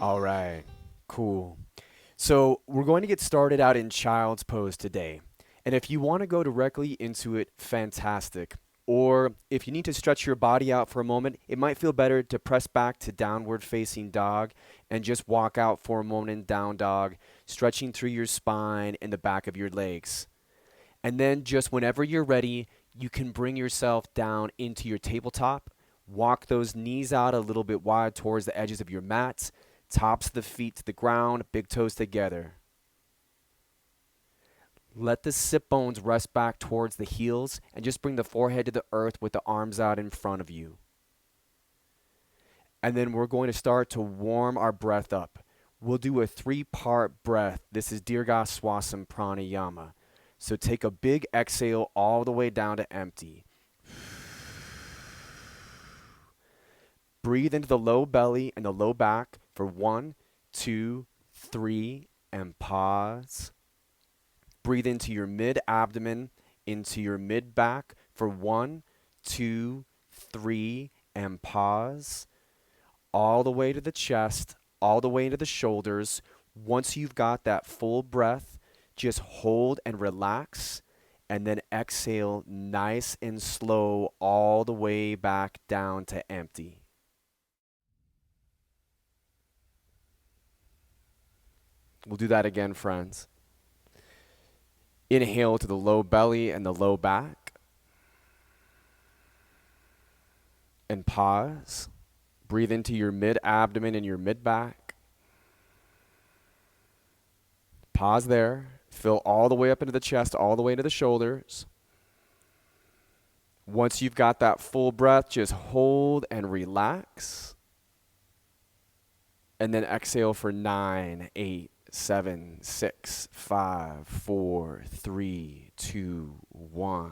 All right, cool. So we're going to get started out in child's pose today. And if you want to go directly into it, fantastic. Or if you need to stretch your body out for a moment, it might feel better to press back to downward facing dog and just walk out for a moment in down dog, stretching through your spine and the back of your legs. And then just whenever you're ready, you can bring yourself down into your tabletop. Walk those knees out a little bit wide towards the edges of your mat. Tops of the feet to the ground, big toes together. Let the sit bones rest back towards the heels and just bring the forehead to the earth with the arms out in front of you. And then we're going to start to warm our breath up. We'll do a 3-part breath. This is Dirga Swasam Pranayama. So take a big exhale all the way down to empty. Breathe into the low belly and the low back for 1, 2, 3, and pause. Breathe into your mid-abdomen, into your mid-back for 1, 2, 3, and pause. All the way to the chest, all the way into the shoulders. Once you've got that full breath, just hold and relax, and then exhale nice and slow all the way back down to empty. We'll do that again, friends. Inhale to the low belly and the low back. And pause. Breathe into your mid-abdomen and your mid-back. Pause there. Fill all the way up into the chest, all the way into the shoulders. Once you've got that full breath, just hold and relax. And then exhale for 9, 8, 7, 6, 5, 4, 3, 2, 1.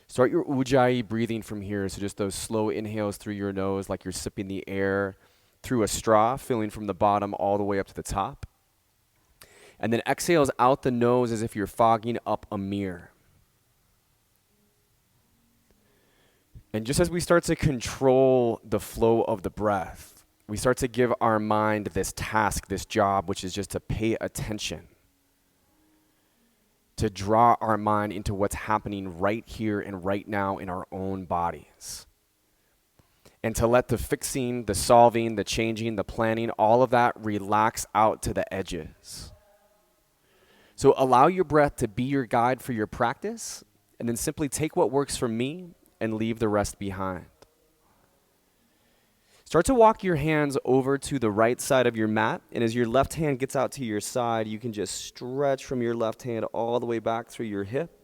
Start your ujjayi breathing from here. So just those slow inhales through your nose like you're sipping the air through a straw, filling from the bottom all the way up to the top. And then exhales out the nose as if you're fogging up a mirror. And just as we start to control the flow of the breath, we start to give our mind this task, this job, which is just to pay attention, to draw our mind into what's happening right here and right now in our own bodies. And to let the fixing, the solving, the changing, the planning, all of that relax out to the edges. So allow your breath to be your guide for your practice, and then simply take what works for me and leave the rest behind. Start to walk your hands over to the right side of your mat, and as your left hand gets out to your side, you can just stretch from your left hand all the way back through your hip.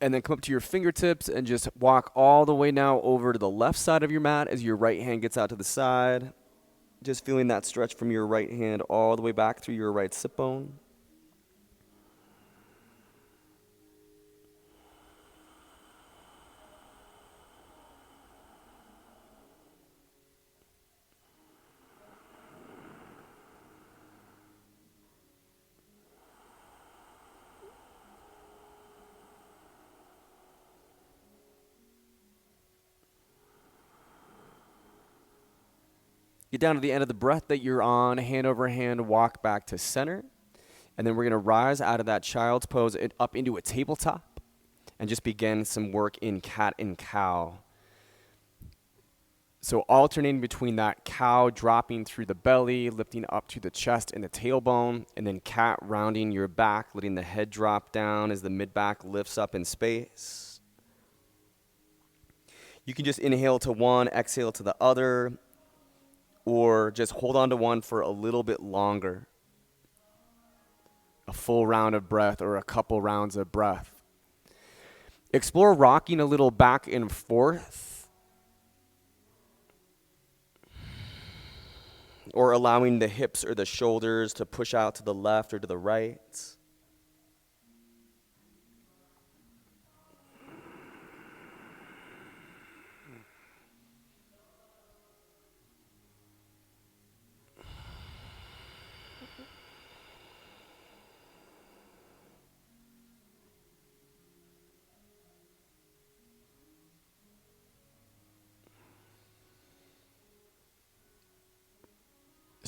And then come up to your fingertips and just walk all the way now over to the left side of your mat as your right hand gets out to the side. Just feeling that stretch from your right hand all the way back through your right sit bone. Get down to the end of the breath that you're on, hand over hand, walk back to center. And then we're going to rise out of that child's pose up into a tabletop and just begin some work in cat and cow. So alternating between that cow dropping through the belly, lifting up to the chest and the tailbone, and then cat rounding your back, letting the head drop down as the mid-back lifts up in space. You can just inhale to one, exhale to the other, or just hold on to one for a little bit longer. A full round of breath or a couple rounds of breath. Explore rocking a little back and forth, or allowing the hips or the shoulders to push out to the left or to the right.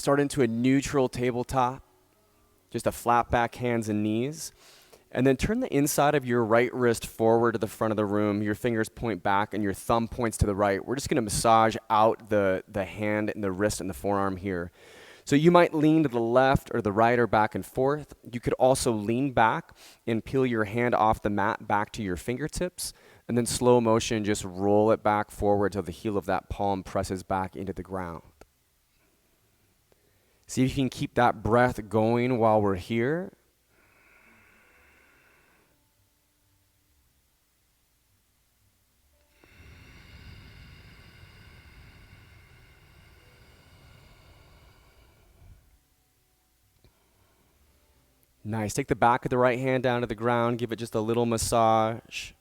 Start into a neutral tabletop, just a flat back, hands and knees. And then turn the inside of your right wrist forward to the front of the room. Your fingers point back and your thumb points to the right. We're just going to massage out the hand and the wrist and the forearm here. So you might lean to the left or the right or back and forth. You could also lean back and peel your hand off the mat back to your fingertips. And then slow motion, just roll it back forward till the heel of that palm presses back into the ground. See if you can keep that breath going while we're here. Nice. Take the back of the right hand down to the ground. Give it just a little massage.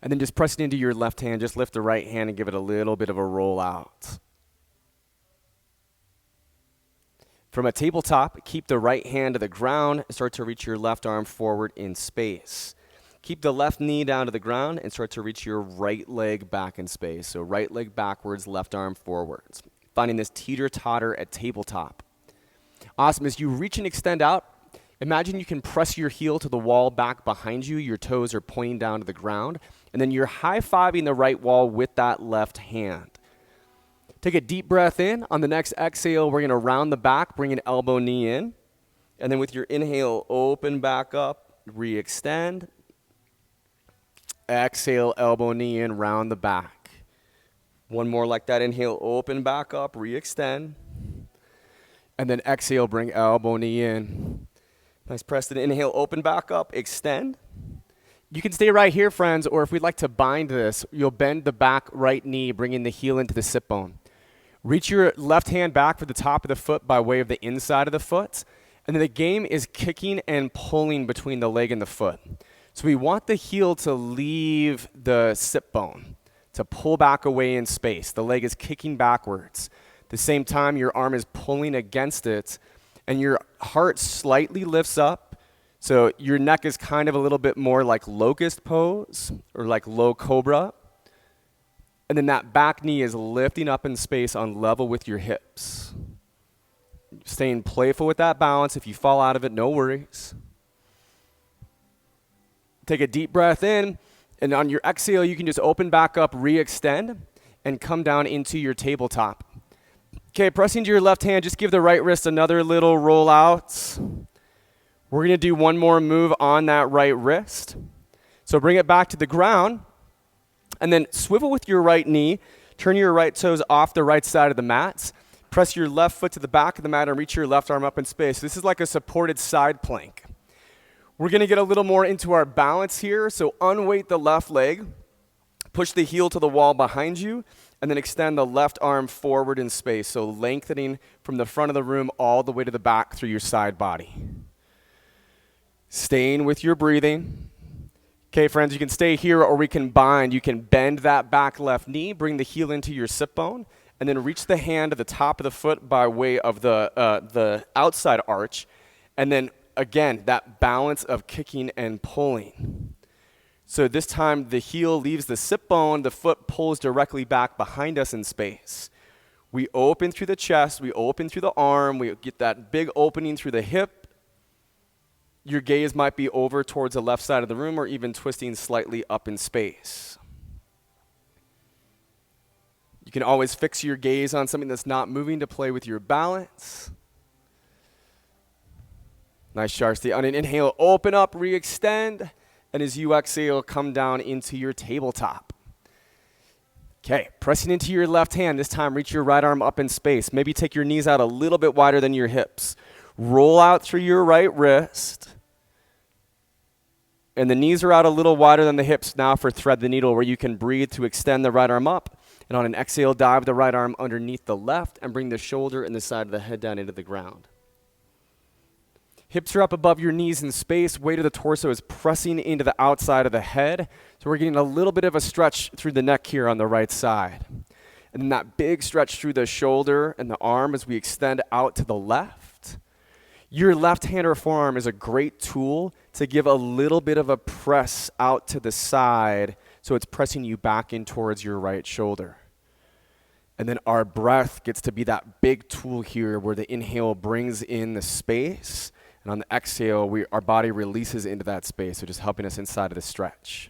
And then just press it into your left hand. Just lift the right hand and give it a little bit of a roll out. From a tabletop, keep the right hand to the ground and start to reach your left arm forward in space. Keep the left knee down to the ground and start to reach your right leg back in space. So right leg backwards, left arm forwards. Finding this teeter-totter at tabletop. Awesome. As you reach and extend out, imagine you can press your heel to the wall back behind you. Your toes are pointing down to the ground. And then you're high-fiving the right wall with that left hand. Take a deep breath in. On the next exhale, we're going to round the back, bring an elbow, knee in. And then with your inhale, open back up, re-extend. Exhale, elbow, knee in, round the back. One more like that. Inhale, open back up, re-extend. And then exhale, bring elbow, knee in. Nice, Preston. Inhale, open back up, extend. You can stay right here, friends, or if we'd like to bind this, you'll bend the back right knee, bringing the heel into the sit bone. Reach your left hand back for the top of the foot by way of the inside of the foot. And then the game is kicking and pulling between the leg and the foot. So we want the heel to leave the sit bone, to pull back away in space. The leg is kicking backwards. At the same time, your arm is pulling against it, and your heart slightly lifts up. So your neck is kind of a little bit more like locust pose or like low cobra. And then that back knee is lifting up in space on level with your hips. Staying playful with that balance. If you fall out of it, no worries. Take a deep breath in, and on your exhale, you can just open back up, re-extend, and come down into your tabletop. Okay, pressing to your left hand, just give the right wrist another little roll out. We're going to do one more move on that right wrist. So bring it back to the ground, and then swivel with your right knee. Turn your right toes off the right side of the mat. Press your left foot to the back of the mat and reach your left arm up in space. This is like a supported side plank. We're going to get a little more into our balance here. So unweight the left leg, push the heel to the wall behind you, and then extend the left arm forward in space. So lengthening from the front of the room all the way to the back through your side body. Staying with your breathing. Okay, friends, you can stay here or we can bind. You can bend that back left knee, bring the heel into your sit bone, and then reach the hand to the top of the foot by way of the outside arch, and then again, that balance of kicking and pulling. So this time the heel leaves the sit bone, the foot pulls directly back behind us in space. We open through the chest, we open through the arm, we get that big opening through the hip. Your gaze might be over towards the left side of the room or even twisting slightly up in space. You can always fix your gaze on something that's not moving to play with your balance. Nice, Sharsti. On an inhale, open up, re-extend, and as you exhale, come down into your tabletop. Okay, pressing into your left hand. This time, reach your right arm up in space. Maybe take your knees out a little bit wider than your hips. Roll out through your right wrist. And the knees are out a little wider than the hips now for thread the needle, where you can breathe to extend the right arm up. And on an exhale, dive the right arm underneath the left and bring the shoulder and the side of the head down into the ground. Hips are up above your knees in space. Weight of the torso is pressing into the outside of the head. So we're getting a little bit of a stretch through the neck here on the right side. And then that big stretch through the shoulder and the arm as we extend out to the left. Your left hand or forearm is a great tool to give a little bit of a press out to the side so it's pressing you back in towards your right shoulder. And then our breath gets to be that big tool here where the inhale brings in the space, and on the exhale, our body releases into that space, so just helping us inside of the stretch.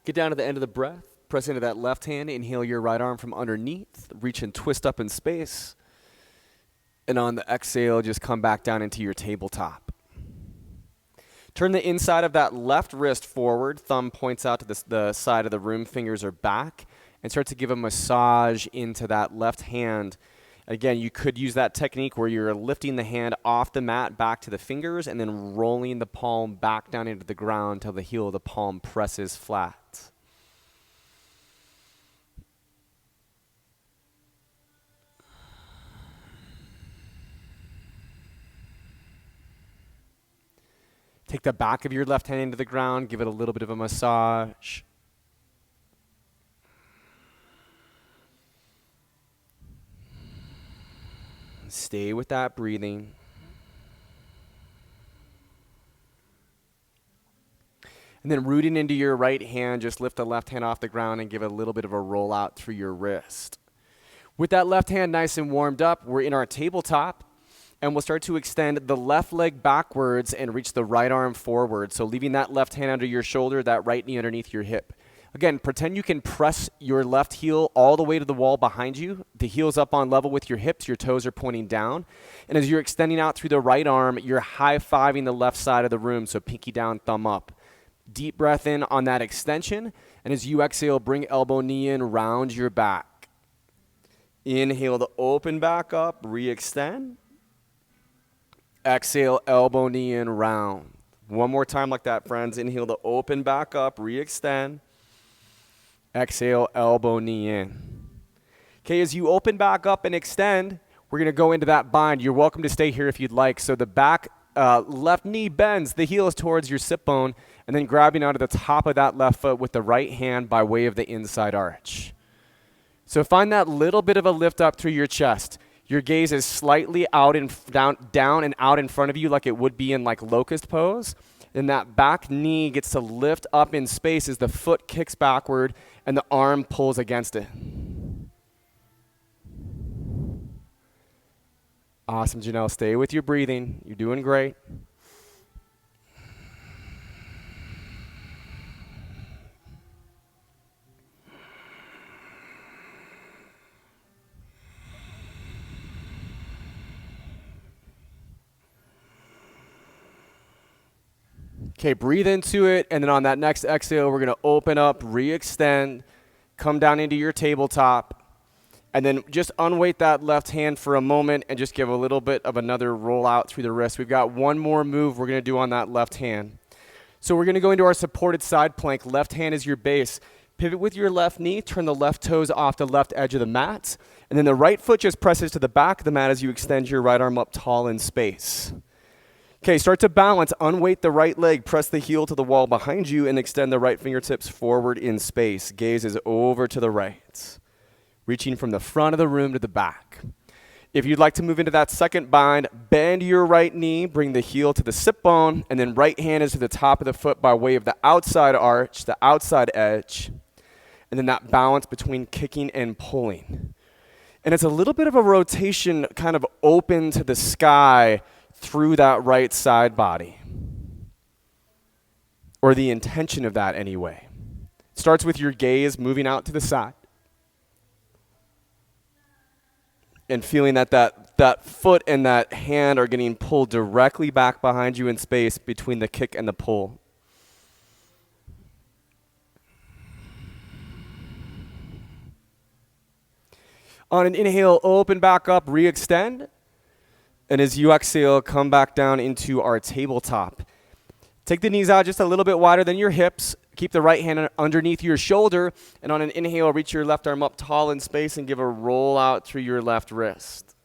Get down to the end of the breath. Press into that left hand. Inhale your right arm from underneath. Reach and twist up in space. And on the exhale, just come back down into your tabletop. Turn the inside of that left wrist forward. Thumb points out to the side of the room. Fingers are back. And start to give a massage into that left hand. Again, you could use that technique where you're lifting the hand off the mat back to the fingers and then rolling the palm back down into the ground until the heel of the palm presses flat. Take the back of your left hand into the ground, give it a little bit of a massage. Stay with that breathing. And then rooting into your right hand, just lift the left hand off the ground and give it a little bit of a roll out through your wrist. With that left hand nice and warmed up, we're in our tabletop, and we'll start to extend the left leg backwards and reach the right arm forward. So leaving that left hand under your shoulder, that right knee underneath your hip. Again, pretend you can press your left heel all the way to the wall behind you. The heel's up on level with your hips. Your toes are pointing down. And as you're extending out through the right arm, you're high-fiving the left side of the room, so pinky down, thumb up. Deep breath in on that extension. And as you exhale, bring elbow, knee in, round your back. Inhale to open back up, re-extend. Exhale, elbow, knee in, round. One more time like that, friends. Inhale to open back up, re-extend. Exhale, elbow, knee in. Okay, as you open back up and extend, we're going to go into that bind. You're welcome to stay here if you'd like. So the back left knee bends, the heel is towards your sit bone, and then grabbing onto the top of that left foot with the right hand by way of the inside arch. So find that little bit of a lift up through your chest. Your gaze is slightly out and down and out in front of you like it would be in like locust pose. And that back knee gets to lift up in space as the foot kicks backward and the arm pulls against it. Awesome, Janelle. Stay with your breathing. You're doing great. Okay, breathe into it, and then on that next exhale, we're going to open up, re-extend, come down into your tabletop, and then just unweight that left hand for a moment and just give a little bit of another roll out through the wrist. We've got one more move we're going to do on that left hand. So we're going to go into our supported side plank. Left hand is your base. Pivot with your left knee, turn the left toes off the left edge of the mat, and then the right foot just presses to the back of the mat as you extend your right arm up tall in space. Okay, start to balance, unweight the right leg, press the heel to the wall behind you, and extend the right fingertips forward in space. Gaze is over to the right, reaching from the front of the room to the back. If you'd like to move into that second bind, bend your right knee, bring the heel to the sit bone, and then right hand is to the top of the foot by way of the outside arch, the outside edge, and then that balance between kicking and pulling. And it's a little bit of a rotation kind of open to the sky through that right side body, or the intention of that anyway. It starts with your gaze moving out to the side and feeling that foot and that hand are getting pulled directly back behind you in space between the kick and the pull. On an inhale, open back up, re-extend. And as you exhale, come back down into our tabletop. Take the knees out just a little bit wider than your hips. Keep the right hand underneath your shoulder. And on an inhale, reach your left arm up tall in space and give a roll out through your left wrist.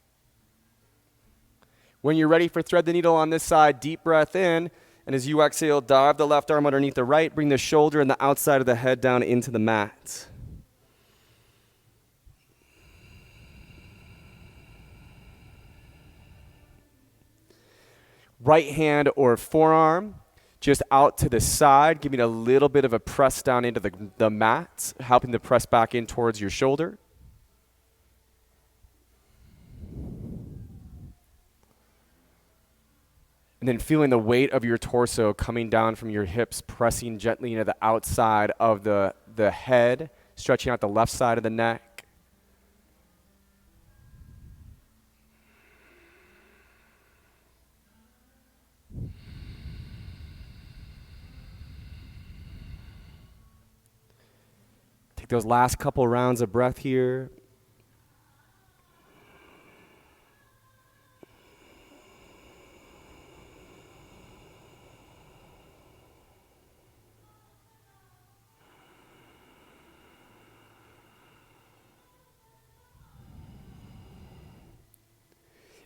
When you're ready for thread the needle on this side, deep breath in. And as you exhale, dive the left arm underneath the right. Bring the shoulder and the outside of the head down into the mat. Right hand or forearm just out to the side, giving a little bit of a press down into the mat, helping to press back in towards your shoulder. And then feeling the weight of your torso coming down from your hips, pressing gently into the outside of the head, stretching out the left side of the neck. Take those last couple rounds of breath here.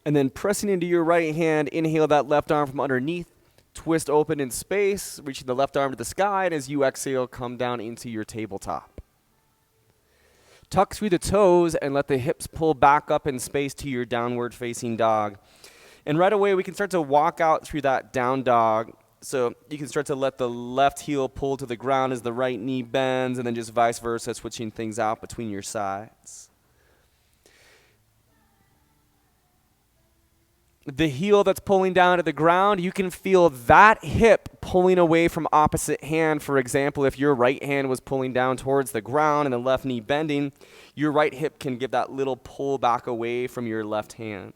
And then pressing into your right hand, inhale that left arm from underneath, twist open in space, reaching the left arm to the sky, and as you exhale, come down into your tabletop. Tuck through the toes and let the hips pull back up in space to your downward facing dog. And right away, we can start to walk out through that down dog. So you can start to let the left heel pull to the ground as the right knee bends, and then just vice versa, switching things out between your sides. The heel that's pulling down to the ground, you can feel that hip pulling away from opposite hand. For example, if your right hand was pulling down towards the ground and the left knee bending, your right hip can give that little pull back away from your left hand.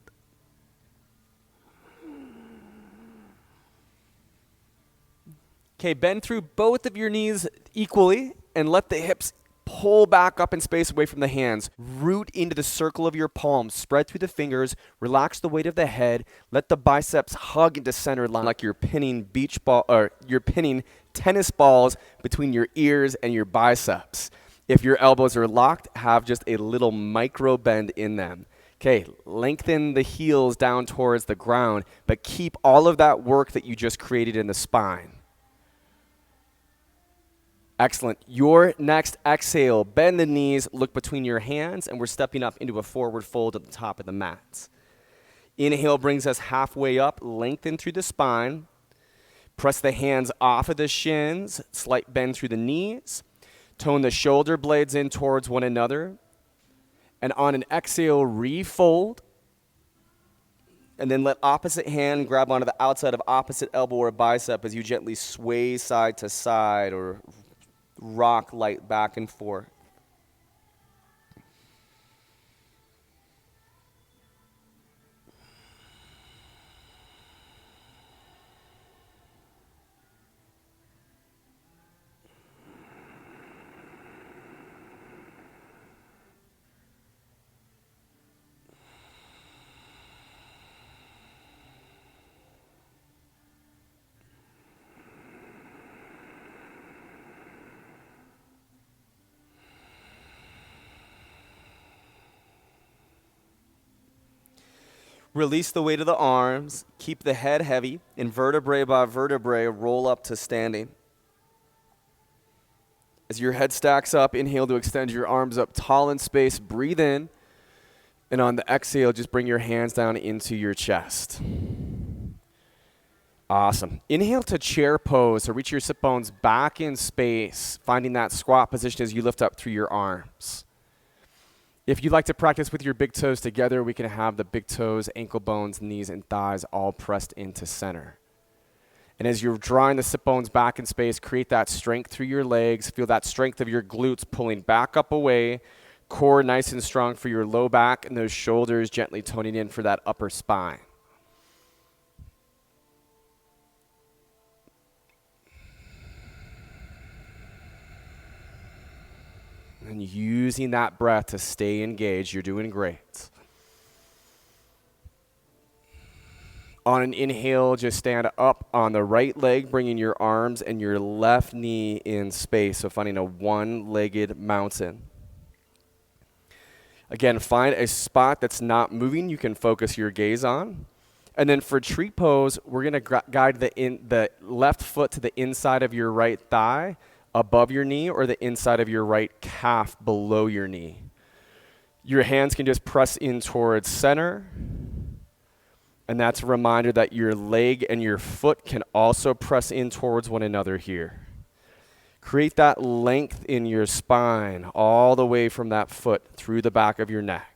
Okay, bend through both of your knees equally and let the hips pull back up in space away from the hands. Root into the circle of your palms. Spread through the fingers. Relax the weight of the head. Let the biceps hug into center line like you're pinning you're pinning tennis balls between your ears and your biceps. If your elbows are locked, have just a little micro bend in them. Okay, lengthen the heels down towards the ground, but keep all of that work that you just created in the spine. Excellent. Your next exhale, bend the knees, look between your hands, and we're stepping up into a forward fold at the top of the mat. Inhale brings us halfway up, lengthen through the spine. Press the hands off of the shins, slight bend through the knees. Tone the shoulder blades in towards one another. And on an exhale, refold. And then let opposite hand grab onto the outside of opposite elbow or bicep as you gently sway side to side or rock light back and forth. Release the weight of the arms. Keep the head heavy. And vertebrae by vertebrae, roll up to standing. As your head stacks up, inhale to extend your arms up tall in space. Breathe in. And on the exhale, just bring your hands down into your chest. Awesome. Inhale to chair pose. So reach your sit bones back in space, finding that squat position as you lift up through your arms. If you'd like to practice with your big toes together, we can have the big toes, ankle bones, knees, and thighs all pressed into center. And as you're drawing the sit bones back in space, create that strength through your legs. Feel that strength of your glutes pulling back up away. Core nice and strong for your low back, and those shoulders gently toning in for that upper spine. And using that breath to stay engaged. You're doing great. On an inhale, just stand up on the right leg, bringing your arms and your left knee in space. So finding a one-legged mountain. Again, find a spot that's not moving you can focus your gaze on. And then for tree pose, we're going to guide the left foot to the inside of your right thigh, above your knee, or the inside of your right calf below your knee. Your hands can just press in towards center. And that's a reminder that your leg and your foot can also press in towards one another here. Create that length in your spine all the way from that foot through the back of your neck.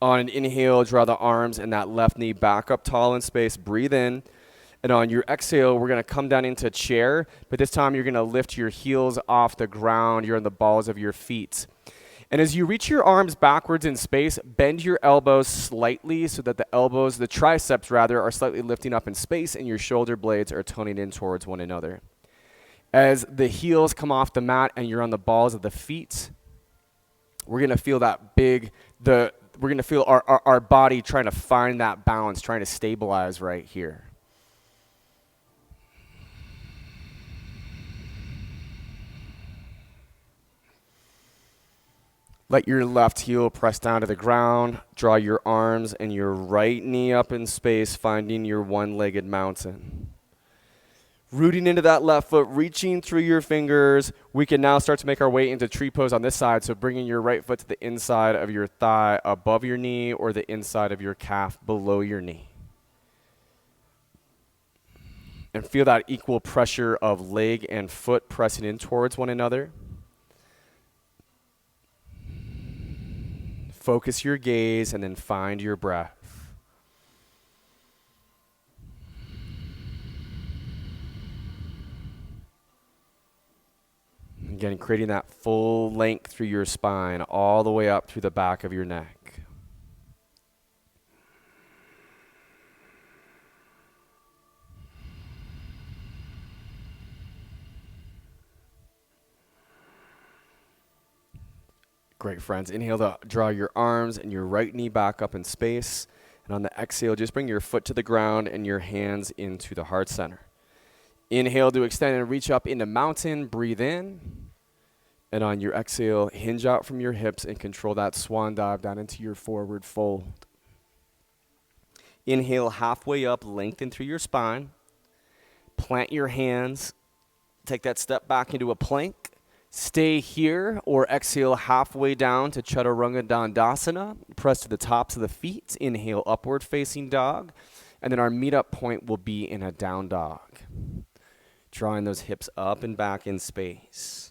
On an inhale, draw the arms and that left knee back up tall in space. Breathe in. And on your exhale, we're going to come down into chair. But this time, you're going to lift your heels off the ground. You're on the balls of your feet. And as you reach your arms backwards in space, bend your elbows slightly so that the triceps rather, are slightly lifting up in space and your shoulder blades are toning in towards one another. As the heels come off the mat and you're on the balls of the feet, we're going to feel we're going to feel our body trying to find that balance, trying to stabilize right here. Let your left heel press down to the ground. Draw your arms and your right knee up in space, finding your one-legged mountain. Rooting into that left foot, reaching through your fingers. We can now start to make our way into tree pose on this side. So bringing your right foot to the inside of your thigh above your knee or the inside of your calf below your knee. And feel that equal pressure of leg and foot pressing in towards one another. Focus your gaze and then find your breath. Again, creating that full length through your spine, all the way up through the back of your neck. Great, friends. Inhale to draw your arms and your right knee back up in space. And on the exhale, just bring your foot to the ground and your hands into the heart center. Inhale to extend and reach up into mountain. Breathe in. And on your exhale, hinge out from your hips and control that swan dive down into your forward fold. Inhale halfway up, lengthen through your spine. Plant your hands. Take that step back into a plank. Stay here or exhale halfway down to Chaturanga Dandasana. Press to the tops of the feet. Inhale, upward facing dog. And then our meetup point will be in a down dog. Drawing those hips up and back in space.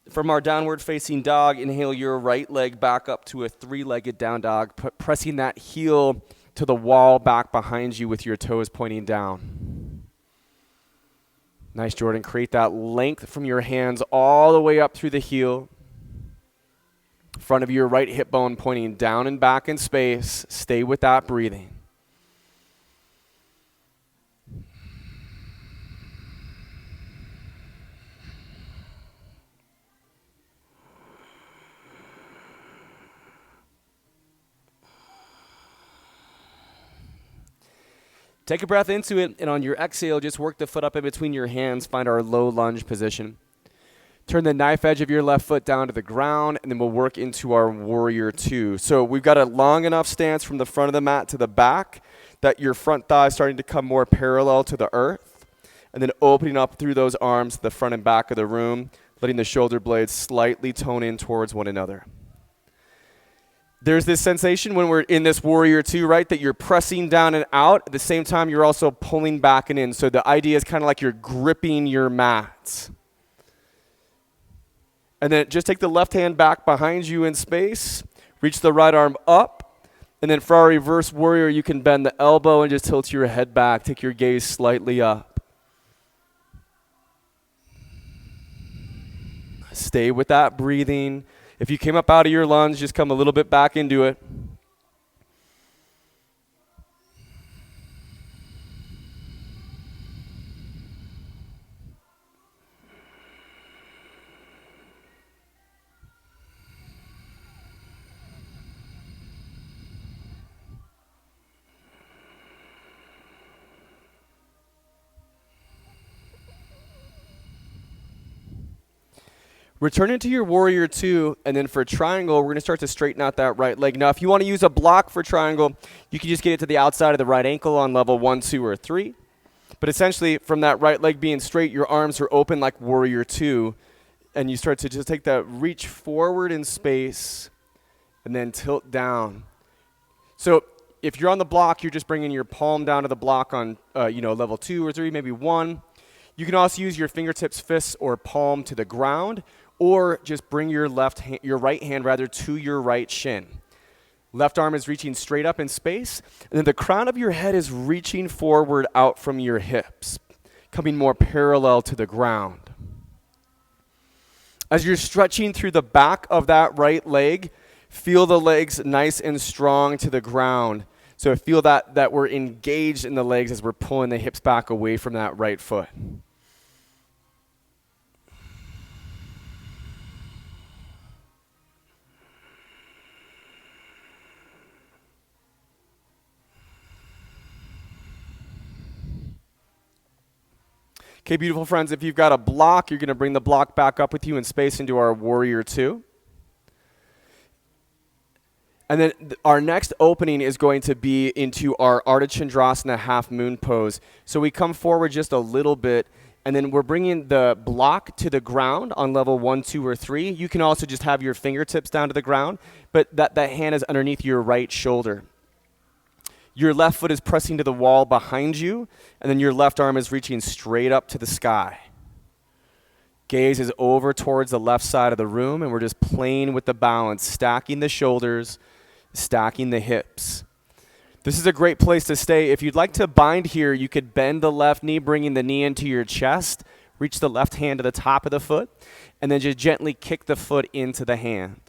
From our downward facing dog, inhale your right leg back up to a three-legged down dog, pressing that heel to the wall back behind you with your toes pointing down. Nice, Jordan. Create that length from your hands all the way up through the heel. Front of your right hip bone pointing down and back in space. Stay with that breathing. Take a breath into it, and on your exhale, just work the foot up in between your hands. Find our low lunge position. Turn the knife edge of your left foot down to the ground, and then we'll work into our warrior two. So we've got a long enough stance from the front of the mat to the back that your front thigh is starting to come more parallel to the earth, and then opening up through those arms to the front and back of the room, letting the shoulder blades slightly tone in towards one another. There's this sensation when we're in this warrior two, right, that you're pressing down and out. At the same time, you're also pulling back and in. So the idea is kind of like you're gripping your mat. And then just take the left hand back behind you in space. Reach the right arm up. And then for our reverse warrior, you can bend the elbow and just tilt your head back. Take your gaze slightly up. Stay with that breathing. If you came up out of your lunge, just come a little bit back into it. Return into your warrior two, and then for triangle, we're going to start to straighten out that right leg. Now, if you want to use a block for triangle, you can just get it to the outside of the right ankle on level 1, 2, or 3. But essentially, from that right leg being straight, your arms are open like warrior two, and you start to just take that reach forward in space, and then tilt down. So if you're on the block, you're just bringing your palm down to the block on level 2 or 3, maybe 1. You can also use your fingertips, fists, or palm to the ground, or just bring your right hand to your right shin. Left arm is reaching straight up in space, and then the crown of your head is reaching forward out from your hips, coming more parallel to the ground. As you're stretching through the back of that right leg, feel the legs nice and strong to the ground. So feel that we're engaged in the legs as we're pulling the hips back away from that right foot. Okay, beautiful friends, if you've got a block, you're going to bring the block back up with you in space into our warrior two. And then our next opening is going to be into our Ardha Chandrasana half moon pose. So we come forward just a little bit, and then we're bringing the block to the ground on level 1, 2, or 3. You can also just have your fingertips down to the ground, but that hand is underneath your right shoulder. Your left foot is pressing to the wall behind you, and then your left arm is reaching straight up to the sky. Gaze is over towards the left side of the room, and we're just playing with the balance, stacking the shoulders, stacking the hips. This is a great place to stay. If you'd like to bind here, you could bend the left knee, bringing the knee into your chest, reach the left hand to the top of the foot, and then just gently kick the foot into the hand.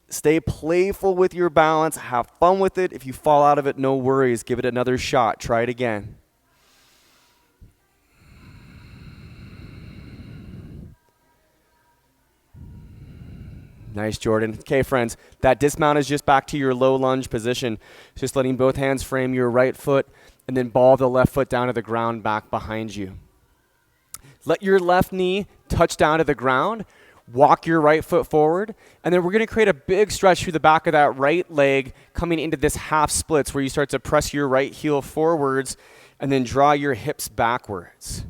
Stay playful with your balance. Have fun with it. If you fall out of it, no worries. Give it another shot. Try it again. Nice, Jordan. Okay, friends, that dismount is just back to your low lunge position. Just letting both hands frame your right foot, and then ball the left foot down to the ground back behind you. Let your left knee touch down to the ground. Walk your right foot forward, and then we're going to create a big stretch through the back of that right leg, coming into this half splits where you start to press your right heel forwards and then draw your hips backwards.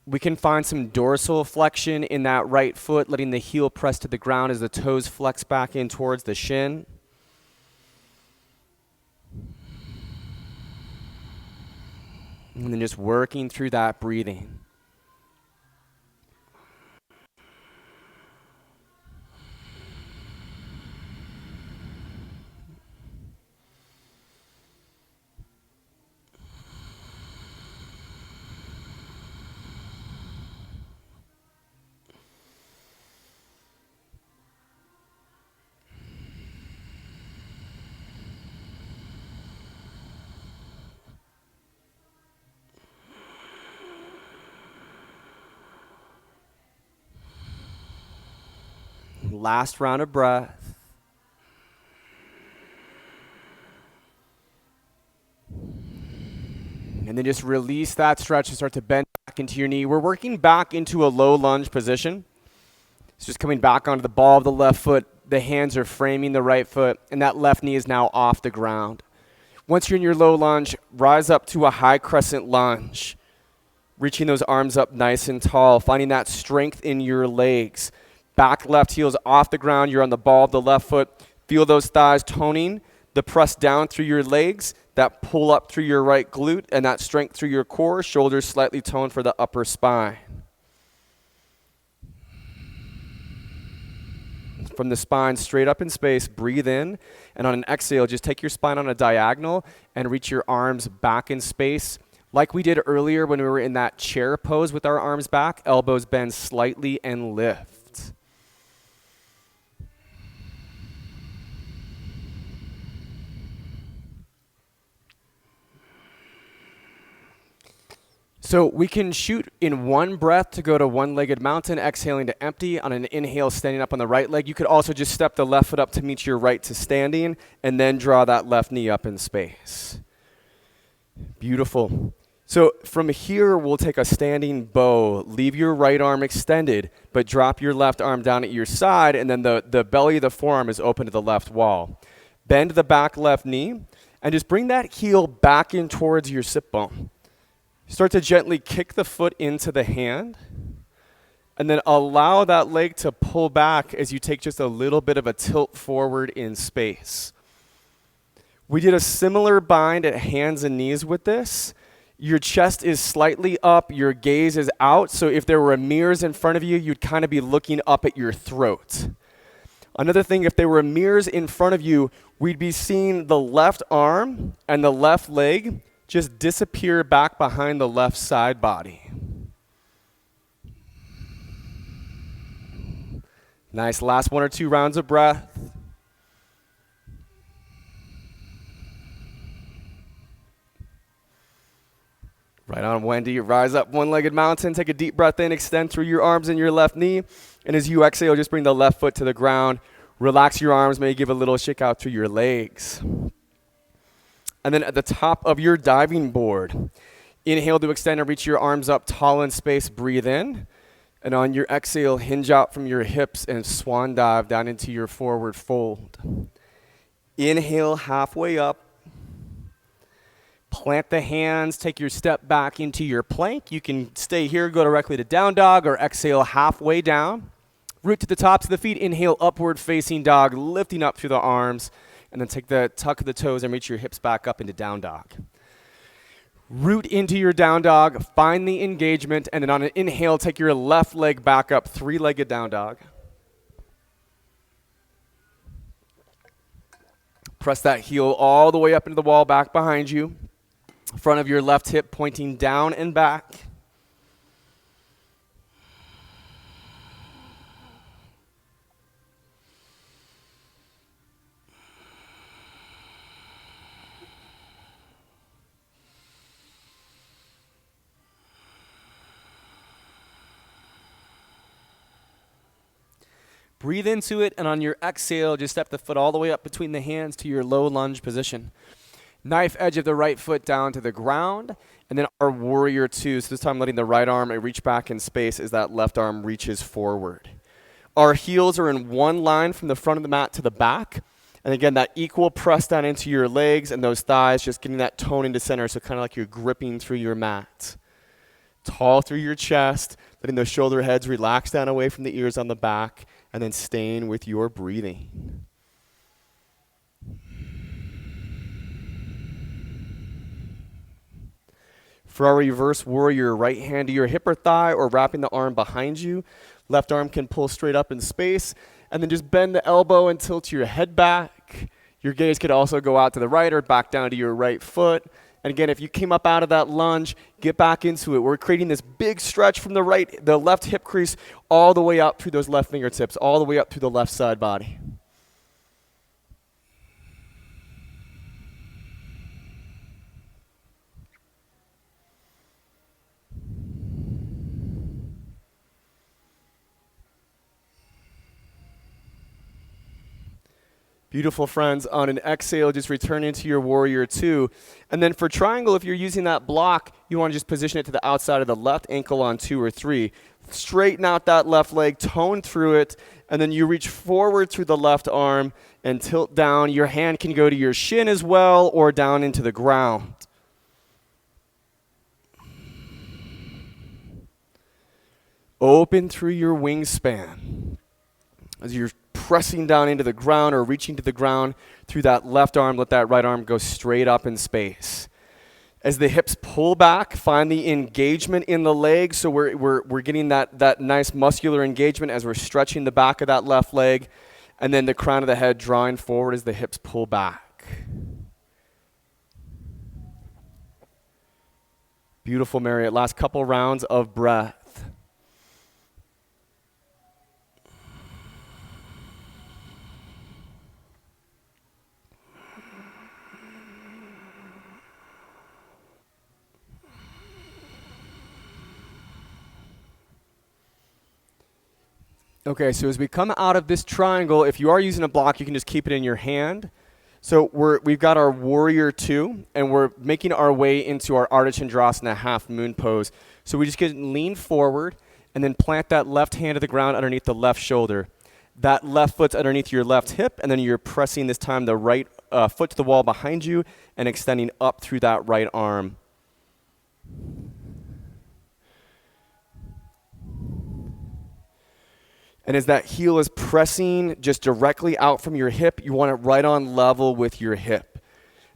We can find some dorsal flexion in that right foot, letting the heel press to the ground as the toes flex back in towards the shin. And then just working through that breathing. Last round of breath. And then just release that stretch and start to bend back into your knee. We're working back into a low lunge position. It's just coming back onto the ball of the left foot. The hands are framing the right foot, and that left knee is now off the ground. Once you're in your low lunge, rise up to a high crescent lunge, reaching those arms up nice and tall, finding that strength in your legs. Back left heel's off the ground. You're on the ball of the left foot. Feel those thighs toning, the press down through your legs, that pull up through your right glute, and that strength through your core. Shoulders slightly toned for the upper spine. from the spine straight up in space. Breathe in, and on an exhale, just take your spine on a diagonal and reach your arms back in space. Like we did earlier when we were in that chair pose with our arms back, elbows bend slightly and lift. So we can shoot in one breath to go to one-legged mountain, exhaling to empty. On an inhale, standing up on the right leg. You could also just step the left foot up to meet your right to standing, and then draw that left knee up in space. Beautiful. So from here, we'll take a standing bow. Leave your right arm extended, but drop your left arm down at your side, and then the belly of the forearm is open to the left wall. Bend the back left knee, and just bring that heel back in towards your sit bone. Start to gently kick the foot into the hand, and then allow that leg to pull back as you take just a little bit of a tilt forward in space. We did a similar bind at hands and knees with this. Your chest is slightly up, your gaze is out, so if there were mirrors in front of you, you'd kind of be looking up at your throat. Another thing, if there were mirrors in front of you, we'd be seeing the left arm and the left leg just disappear back behind the left side body. Nice, last 1 or 2 rounds of breath. Right on, Wendy. Rise up, one-legged mountain. Take a deep breath in. Extend through your arms and your left knee. And as you exhale, just bring the left foot to the ground. Relax your arms. Maybe give a little shake out through your legs. And then at the top of your diving board, inhale to extend and reach your arms up tall in space. Breathe in. And on your exhale, hinge out from your hips and swan dive down into your forward fold. Inhale halfway up. Plant the hands, take your step back into your plank. You can stay here, go directly to down dog, or exhale halfway down. Root to the tops of the feet, inhale upward facing dog, lifting up through the arms, and then take the tuck of the toes and reach your hips back up into down dog. Root into your down dog, find the engagement, and then on an inhale, take your left leg back up, 3-legged down dog. Press that heel all the way up into the wall back behind you. Front of your left hip pointing down and back. Breathe into it, and on your exhale, just step the foot all the way up between the hands to your low lunge position. Knife edge of the right foot down to the ground, and then our warrior 2. So this time letting the right arm reach back in space as that left arm reaches forward. Our heels are in one line from the front of the mat to the back. And again, that equal press down into your legs and those thighs, just getting that tone into center, so kind of like you're gripping through your mat. Tall through your chest, letting those shoulder heads relax down away from the ears on the back, and then staying with your breathing. For our reverse warrior, right hand to your hip or thigh or wrapping the arm behind you. Left arm can pull straight up in space. And then just bend the elbow and tilt your head back. Your gaze could also go out to the right or back down to your right foot. And again, if you came up out of that lunge, get back into it. We're creating this big stretch from the left hip crease all the way up through those left fingertips, all the way up through the left side body. Beautiful, friends. On an exhale, just return into your warrior 2. And then for triangle, if you're using that block, you want to just position it to the outside of the left ankle on 2 or 3. Straighten out that left leg, tone through it, and then you reach forward through the left arm and tilt down. Your hand can go to your shin as well or down into the ground. Open through your wingspan as you're pressing down into the ground or reaching to the ground through that left arm. Let that right arm go straight up in space. As the hips pull back, find the engagement in the leg. So we're getting that nice muscular engagement as we're stretching the back of that left leg. And then the crown of the head drawing forward as the hips pull back. Beautiful, Marriott. Last couple rounds of breath. Okay, so as we come out of this triangle, if you are using a block, you can just keep it in your hand. So we've got our warrior two, and we're making our way into our Ardha Chandrasana half moon pose. So we just get lean forward, and then plant that left hand to the ground underneath the left shoulder. That left foot's underneath your left hip, and then you're pressing this time the right foot to the wall behind you and extending up through that right arm. And as that heel is pressing just directly out from your hip, you want it right on level with your hip.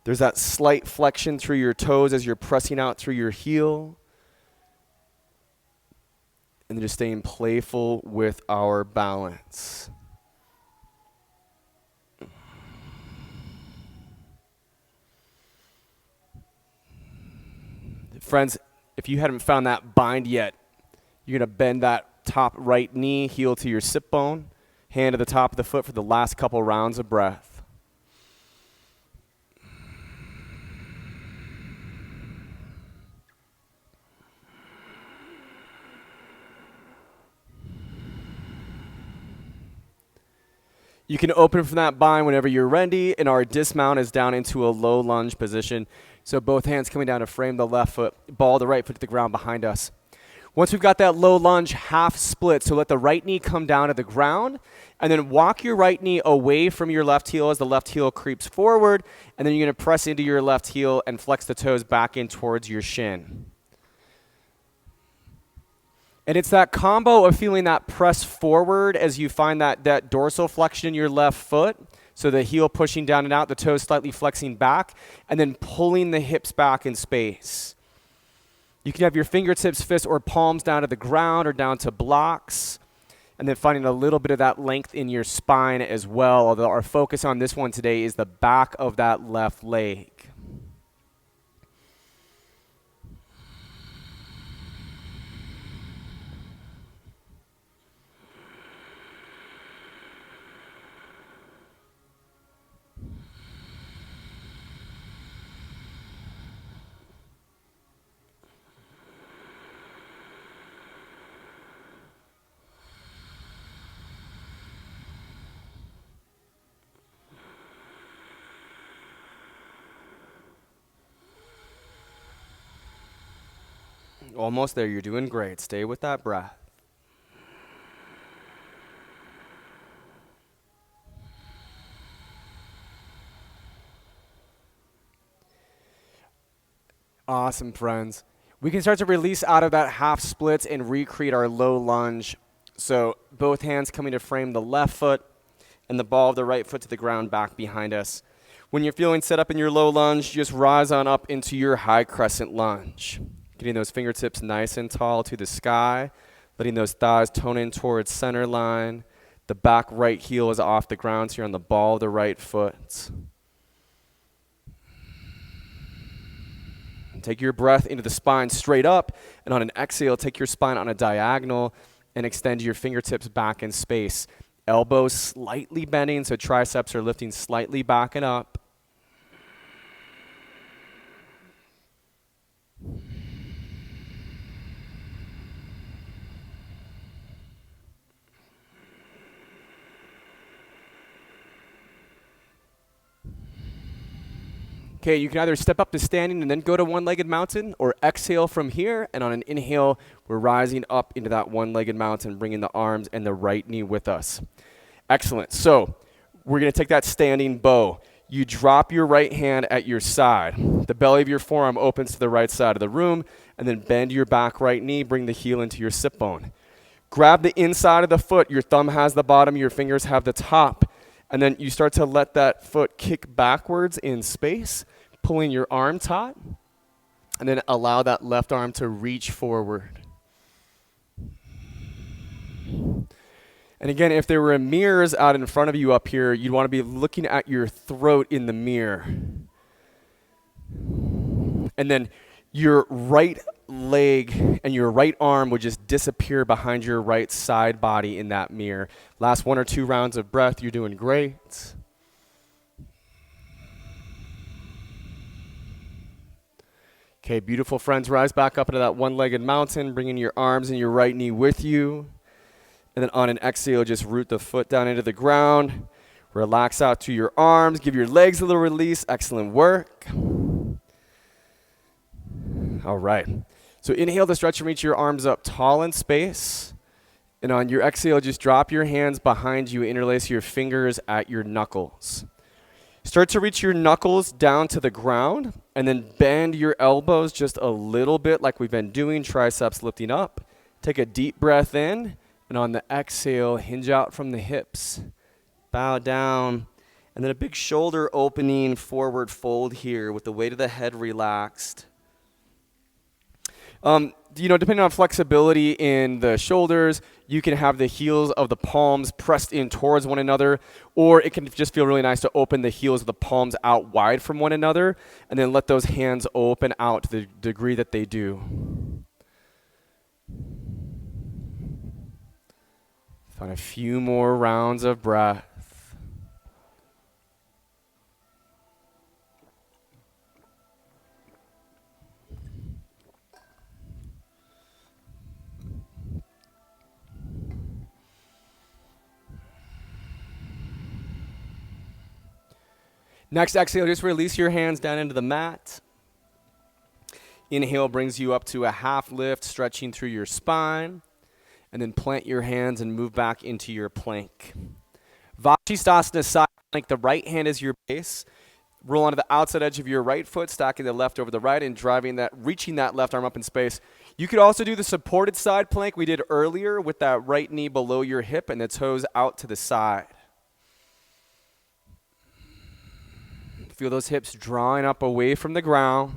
There's that slight flexion through your toes as you're pressing out through your heel. And then just staying playful with our balance. Friends, if you hadn't found that bind yet, you're going to bend that top right knee, heel to your sit bone, hand to the top of the foot for the last couple rounds of breath. You can open from that bind whenever you're ready, and our dismount is down into a low lunge position. So both hands coming down to frame the left foot, ball the right foot to the ground behind us. Once we've got that low lunge, half split, so let the right knee come down to the ground, and then walk your right knee away from your left heel as the left heel creeps forward, and then you're going to press into your left heel and flex the toes back in towards your shin. And it's that combo of feeling that press forward as you find that dorsal flexion in your left foot, so the heel pushing down and out, the toes slightly flexing back, and then pulling the hips back in space. You can have your fingertips, fists, or palms down to the ground or down to blocks. And then finding a little bit of that length in your spine as well, although our focus on this one today is the back of that left leg. Almost there. You're doing great. Stay with that breath. Awesome, friends. We can start to release out of that half splits and recreate our low lunge. So both hands coming to frame the left foot and the ball of the right foot to the ground back behind us. When you're feeling set up in your low lunge, just rise on up into your high crescent lunge. Getting those fingertips nice and tall to the sky, letting those thighs tone in towards center line. The back right heel is off the ground, so you're on the ball of the right foot. And take your breath into the spine straight up, and on an exhale, take your spine on a diagonal and extend your fingertips back in space. Elbows slightly bending, so triceps are lifting slightly back and up. Okay, you can either step up to standing and then go to one-legged mountain, or exhale from here, and on an inhale, we're rising up into that one-legged mountain, bringing the arms and the right knee with us. Excellent. So we're going to take that standing bow. You drop your right hand at your side. The belly of your forearm opens to the right side of the room, and then bend your back right knee, bring the heel into your sit bone. Grab the inside of the foot. Your thumb has the bottom, your fingers have the top. And then you start to let that foot kick backwards in space, pulling your arm taut, and then allow that left arm to reach forward. And again, if there were mirrors out in front of you up here, you'd want to be looking at your throat in the mirror. And then your right leg and your right arm would just disappear behind your right side body in that mirror. Last 1 or 2 rounds of breath, you're doing great. Okay, beautiful friends, rise back up into that one-legged mountain, bringing your arms and your right knee with you. And then on an exhale, just root the foot down into the ground. Relax out to your arms, give your legs a little release. Excellent work. All right. So inhale to stretch and reach your arms up tall in space. And on your exhale, just drop your hands behind you, interlace your fingers at your knuckles. Start to reach your knuckles down to the ground, and then bend your elbows just a little bit like we've been doing, triceps lifting up. Take a deep breath in, and on the exhale, hinge out from the hips. Bow down, and then a big shoulder opening forward fold here with the weight of the head relaxed. Depending on flexibility in the shoulders, you can have the heels of the palms pressed in towards one another, or it can just feel really nice to open the heels of the palms out wide from one another, and then let those hands open out to the degree that they do. Find a few more rounds of breath. Next exhale, just release your hands down into the mat. Inhale brings you up to a half lift, stretching through your spine. And then plant your hands and move back into your plank. Vashisthasana side plank, the right hand is your base. Roll onto the outside edge of your right foot, stacking the left over the right and reaching that left arm up in space. You could also do the supported side plank we did earlier with that right knee below your hip and the toes out to the side. Feel those hips drawing up away from the ground.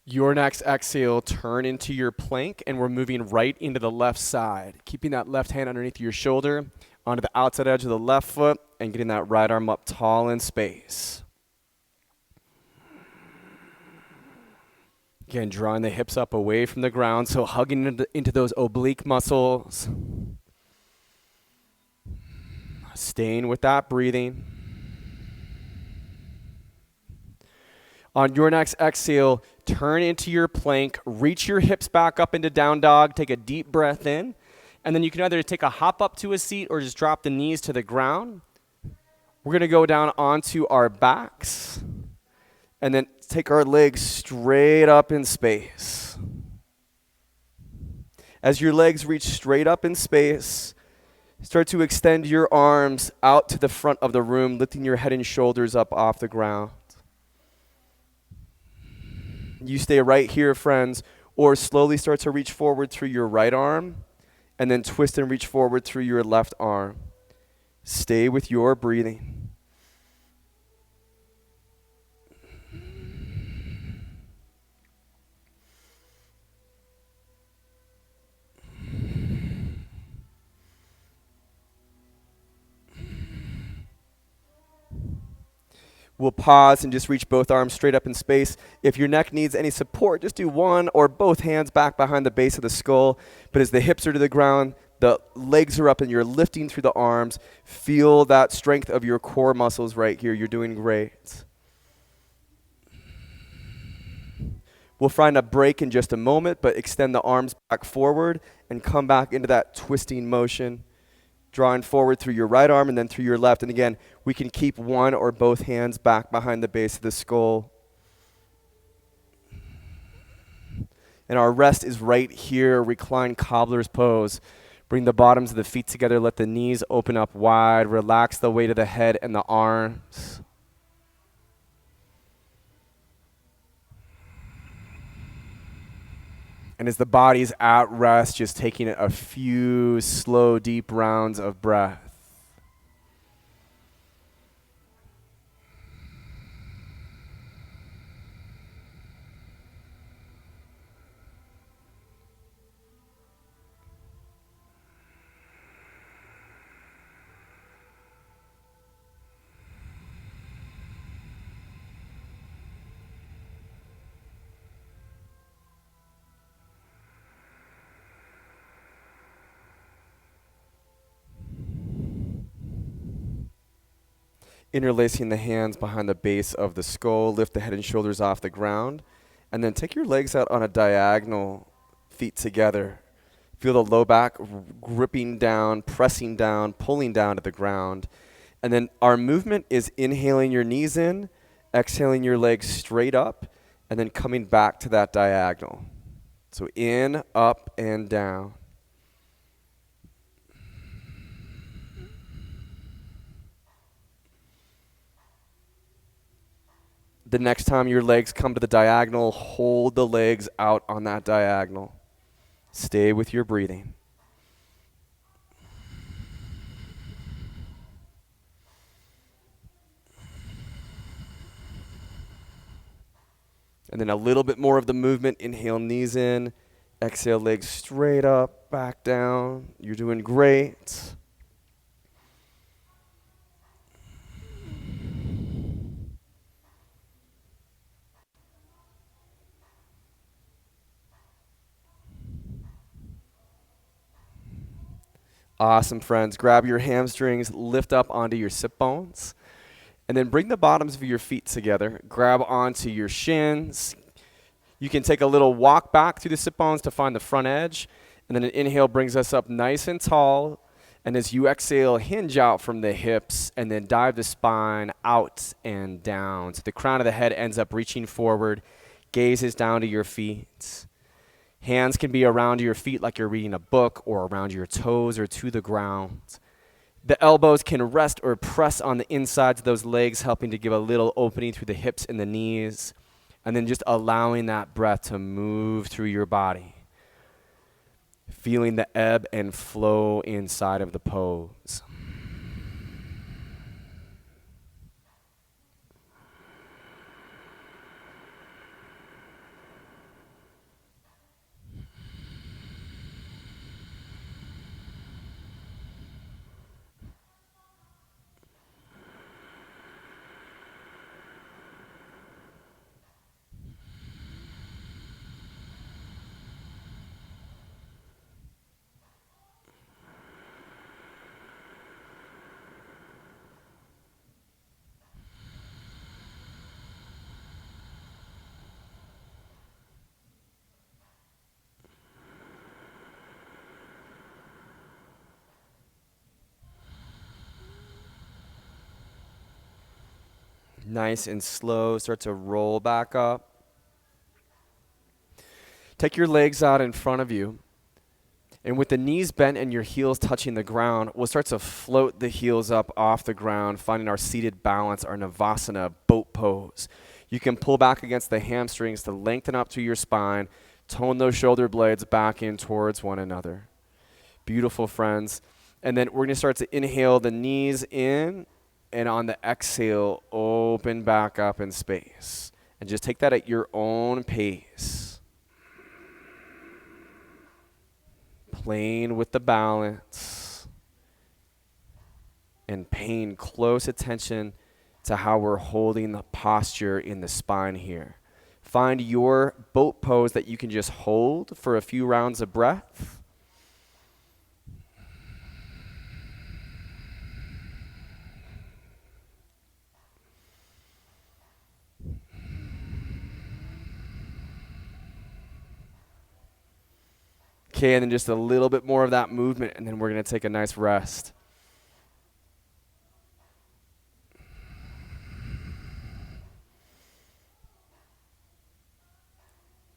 Your next exhale, turn into your plank, and we're moving right into the left side. Keeping that left hand underneath your shoulder, onto the outside edge of the left foot, and getting that right arm up tall in space. Again, drawing the hips up away from the ground, so hugging into those oblique muscles. Staying with that breathing. On your next exhale, turn into your plank, reach your hips back up into down dog, take a deep breath in, and then you can either take a hop up to a seat or just drop the knees to the ground. We're going to go down onto our backs, and then take our legs straight up in space. As your legs reach straight up in space, start to extend your arms out to the front of the room, lifting your head and shoulders up off the ground. You stay right here, friends, or slowly start to reach forward through your right arm, and then twist and reach forward through your left arm. Stay with your breathing. We'll pause and just reach both arms straight up in space. If your neck needs any support, just do one or both hands back behind the base of the skull. But as the hips are to the ground, the legs are up and you're lifting through the arms. Feel that strength of your core muscles right here. You're doing great. We'll find a break in just a moment, but extend the arms back forward and come back into that twisting motion. Drawing forward through your right arm and then through your left. And again, we can keep one or both hands back behind the base of the skull. And our rest is right here, reclined cobbler's pose. Bring the bottoms of the feet together, let the knees open up wide, relax the weight of the head and the arms. And as the body's at rest, just taking a few slow, deep rounds of breath. Interlacing the hands behind the base of the skull, lift the head and shoulders off the ground, and then take your legs out on a diagonal, feet together. Feel the low back gripping down, pressing down, pulling down to the ground. And then our movement is inhaling your knees in, exhaling your legs straight up, and then coming back to that diagonal. So in, up, and down. The next time your legs come to the diagonal, hold the legs out on that diagonal. Stay with your breathing. And then a little bit more of the movement. Inhale, knees in. Exhale, legs straight up, back down. You're doing great. Awesome, friends. Grab your hamstrings, lift up onto your sit bones, and then bring the bottoms of your feet together. Grab onto your shins. You can take a little walk back through the sit bones to find the front edge, and then an inhale brings us up nice and tall. And as you exhale, hinge out from the hips, and then dive the spine out and down. So the crown of the head ends up reaching forward, gaze is down to your feet. Hands can be around your feet like you're reading a book, or around your toes or to the ground. The elbows can rest or press on the insides of those legs, helping to give a little opening through the hips and the knees. And then just allowing that breath to move through your body. Feeling the ebb and flow inside of the pose. Nice and slow, start to roll back up. Take your legs out in front of you. And with the knees bent and your heels touching the ground, we'll start to float the heels up off the ground, finding our seated balance, our Navasana boat pose. You can pull back against the hamstrings to lengthen up through your spine, tone those shoulder blades back in towards one another. Beautiful, friends. And then we're going to start to inhale the knees in, and on the exhale, open back up in space. And just take that at your own pace. Playing with the balance and paying close attention to how we're holding the posture in the spine here. Find your boat pose that you can just hold for a few rounds of breath. Okay, and then just a little bit more of that movement, and then we're going to take a nice rest.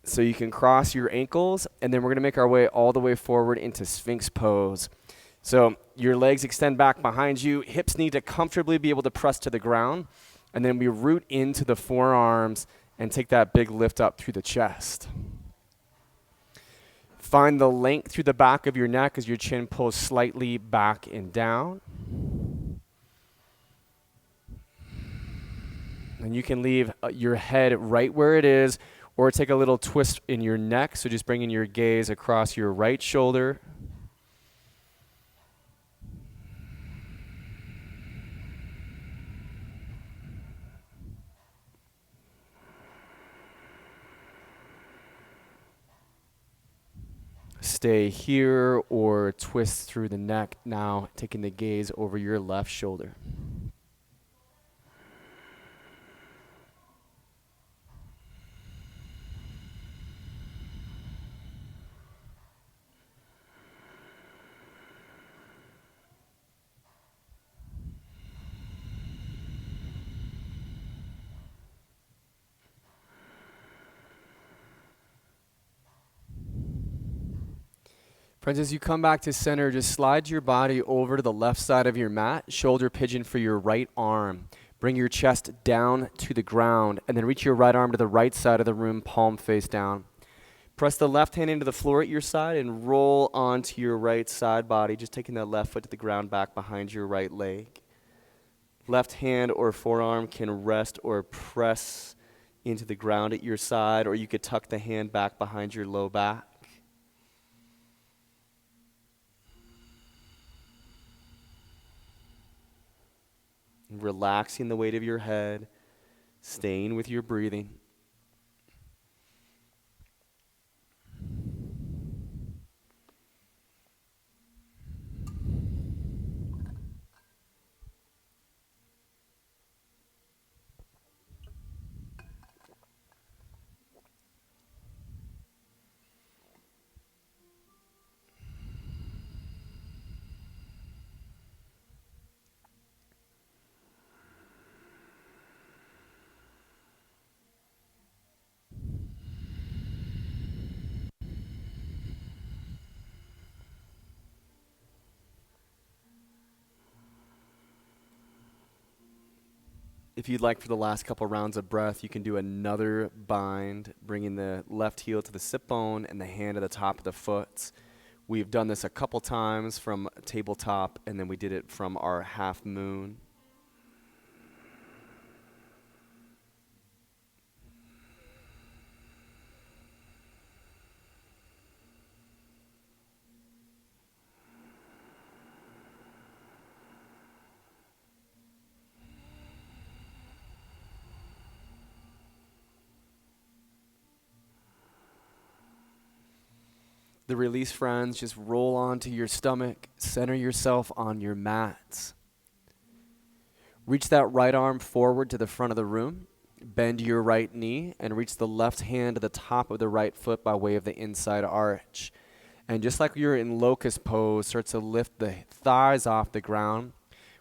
So you can cross your ankles, and then we're going to make our way all the way forward into Sphinx pose. So your legs extend back behind you. Hips need to comfortably be able to press to the ground, and then we root into the forearms and take that big lift up through the chest. Find the length through the back of your neck as your chin pulls slightly back and down. And you can leave your head right where it is, or take a little twist in your neck. So just bringing your gaze across your right shoulder. Stay here or twist through the neck now, taking the gaze over your left shoulder. Friends, as you come back to center, just slide your body over to the left side of your mat, shoulder pigeon for your right arm. Bring your chest down to the ground, and then reach your right arm to the right side of the room, palm face down. Press the left hand into the floor at your side and roll onto your right side body, just taking that left foot to the ground back behind your right leg. Left hand or forearm can rest or press into the ground at your side, or you could tuck the hand back behind your low back. Relaxing the weight of your head, staying with your breathing. If you'd like, for the last couple rounds of breath, you can do another bind, bringing the left heel to the sit bone and the hand to the top of the foot. We've done this a couple times from tabletop, and then we did it from our half moon. The release, friends, just roll onto your stomach, center yourself on your mat. Reach that right arm forward to the front of the room, bend your right knee, and reach the left hand to the top of the right foot by way of the inside arch. And just like you're in locust pose, start to lift the thighs off the ground.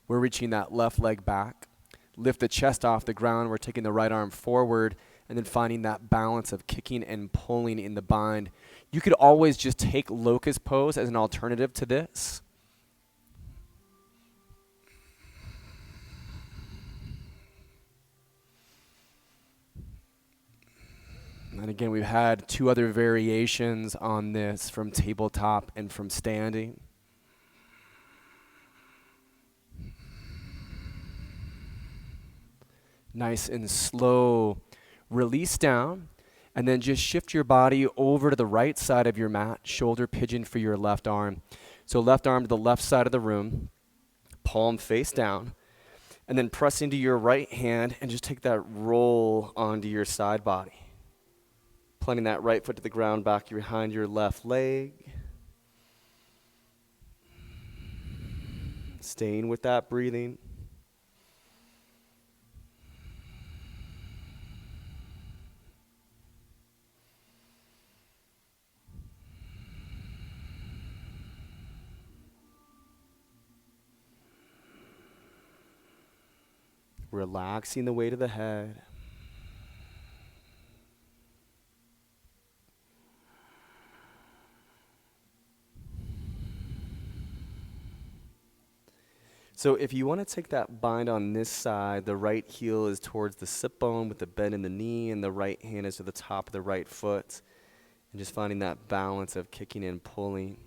We're reaching that left leg back. Lift the chest off the ground. We're taking the right arm forward, and then finding that balance of kicking and pulling in the bind. You could always just take locust pose as an alternative to this. And again, we've had two other variations on this from tabletop and from standing. Nice and slow release down, and then just shift your body over to the right side of your mat, shoulder pigeon for your left arm. So left arm to the left side of the room, palm face down, and then press into your right hand and just take that roll onto your side body. Planting that right foot to the ground back behind your left leg. Staying with that breathing. Relaxing the weight of the head. So if you want to take that bind on this side, the right heel is towards the sit bone with the bend in the knee, and the right hand is to the top of the right foot. And just finding that balance of kicking and pulling.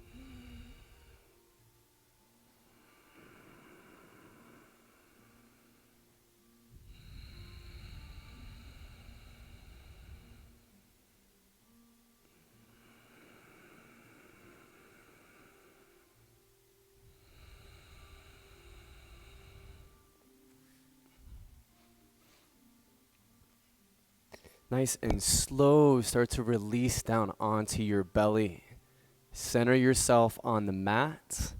Nice and slow, start to release down onto your belly. Center yourself on the mat,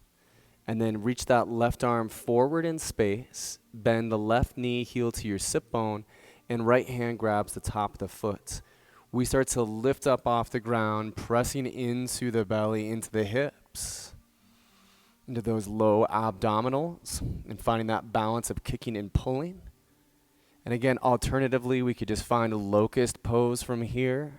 and then reach that left arm forward in space. Bend the left knee, heel to your sit bone, and right hand grabs the top of the foot. We start to lift up off the ground, pressing into the belly, into the hips, into those low abdominals, and finding that balance of kicking and pulling. And again, alternatively, we could just find a locust pose from here.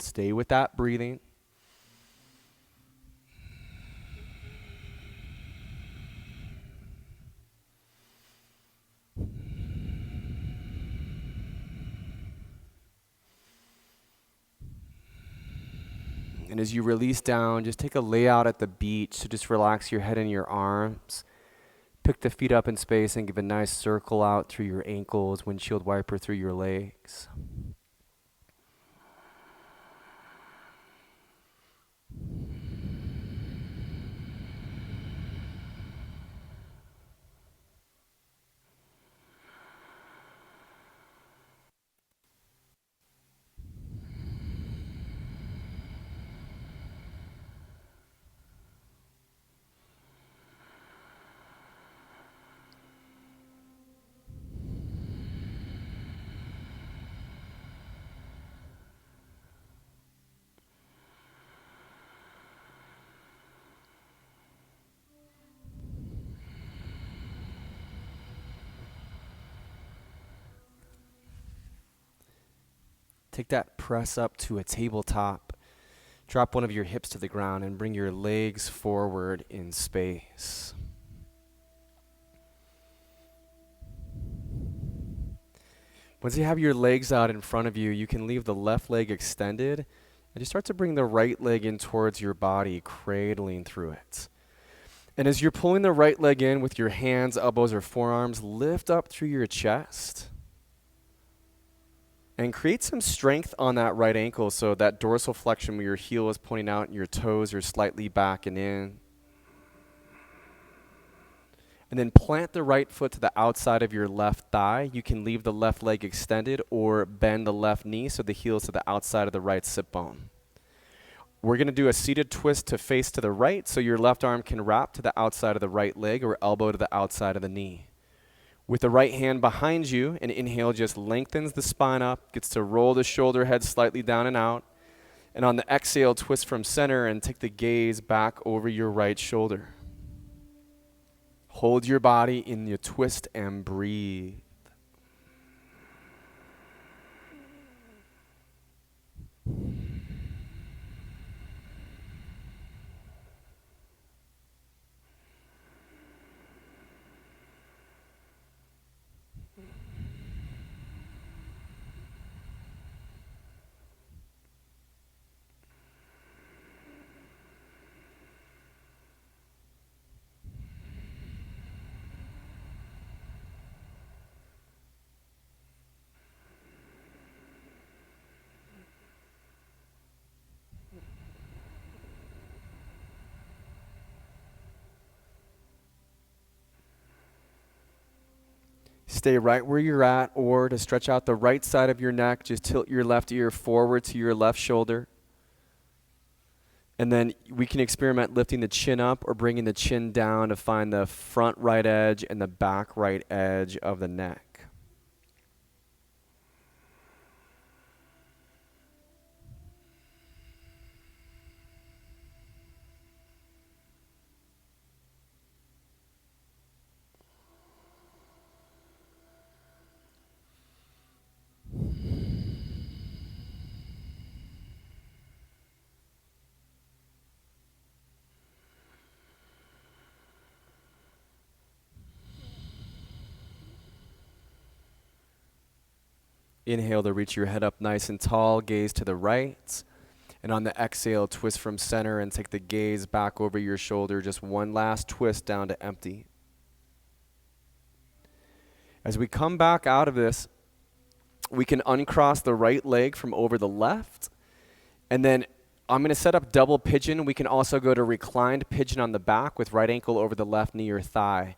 Stay with that breathing. And as you release down, just take a layout at the beach. So just relax your head and your arms. Pick the feet up in space and give a nice circle out through your ankles, windshield wiper through your legs. Take that press up to a tabletop. Drop one of your hips to the ground and bring your legs forward in space. Once you have your legs out in front of you, you can leave the left leg extended and just start to bring the right leg in towards your body, cradling through it. And as you're pulling the right leg in with your hands, elbows, or forearms, lift up through your chest. And create some strength on that right ankle so that dorsal flexion where your heel is pointing out and your toes are slightly back and in. And then plant the right foot to the outside of your left thigh. You can leave the left leg extended or bend the left knee so the heel is to the outside of the right sit bone. We're going to do a seated twist to face to the right so your left arm can wrap to the outside of the right leg or elbow to the outside of the knee. With the right hand behind you, an inhale just lengthens the spine up, gets to roll the shoulder head slightly down and out. And on the exhale, twist from center and take the gaze back over your right shoulder. Hold your body in your twist and breathe. Stay right where you're at, or to stretch out the right side of your neck, just tilt your left ear forward to your left shoulder. And then we can experiment lifting the chin up or bringing the chin down to find the front right edge and the back right edge of the neck. Inhale to reach your head up nice and tall, gaze to the right. And on the exhale, twist from center and take the gaze back over your shoulder. Just one last twist down to empty. As we come back out of this, we can uncross the right leg from over the left. And then I'm going to set up double pigeon. We can also go to reclined pigeon on the back with right ankle over the left knee or thigh.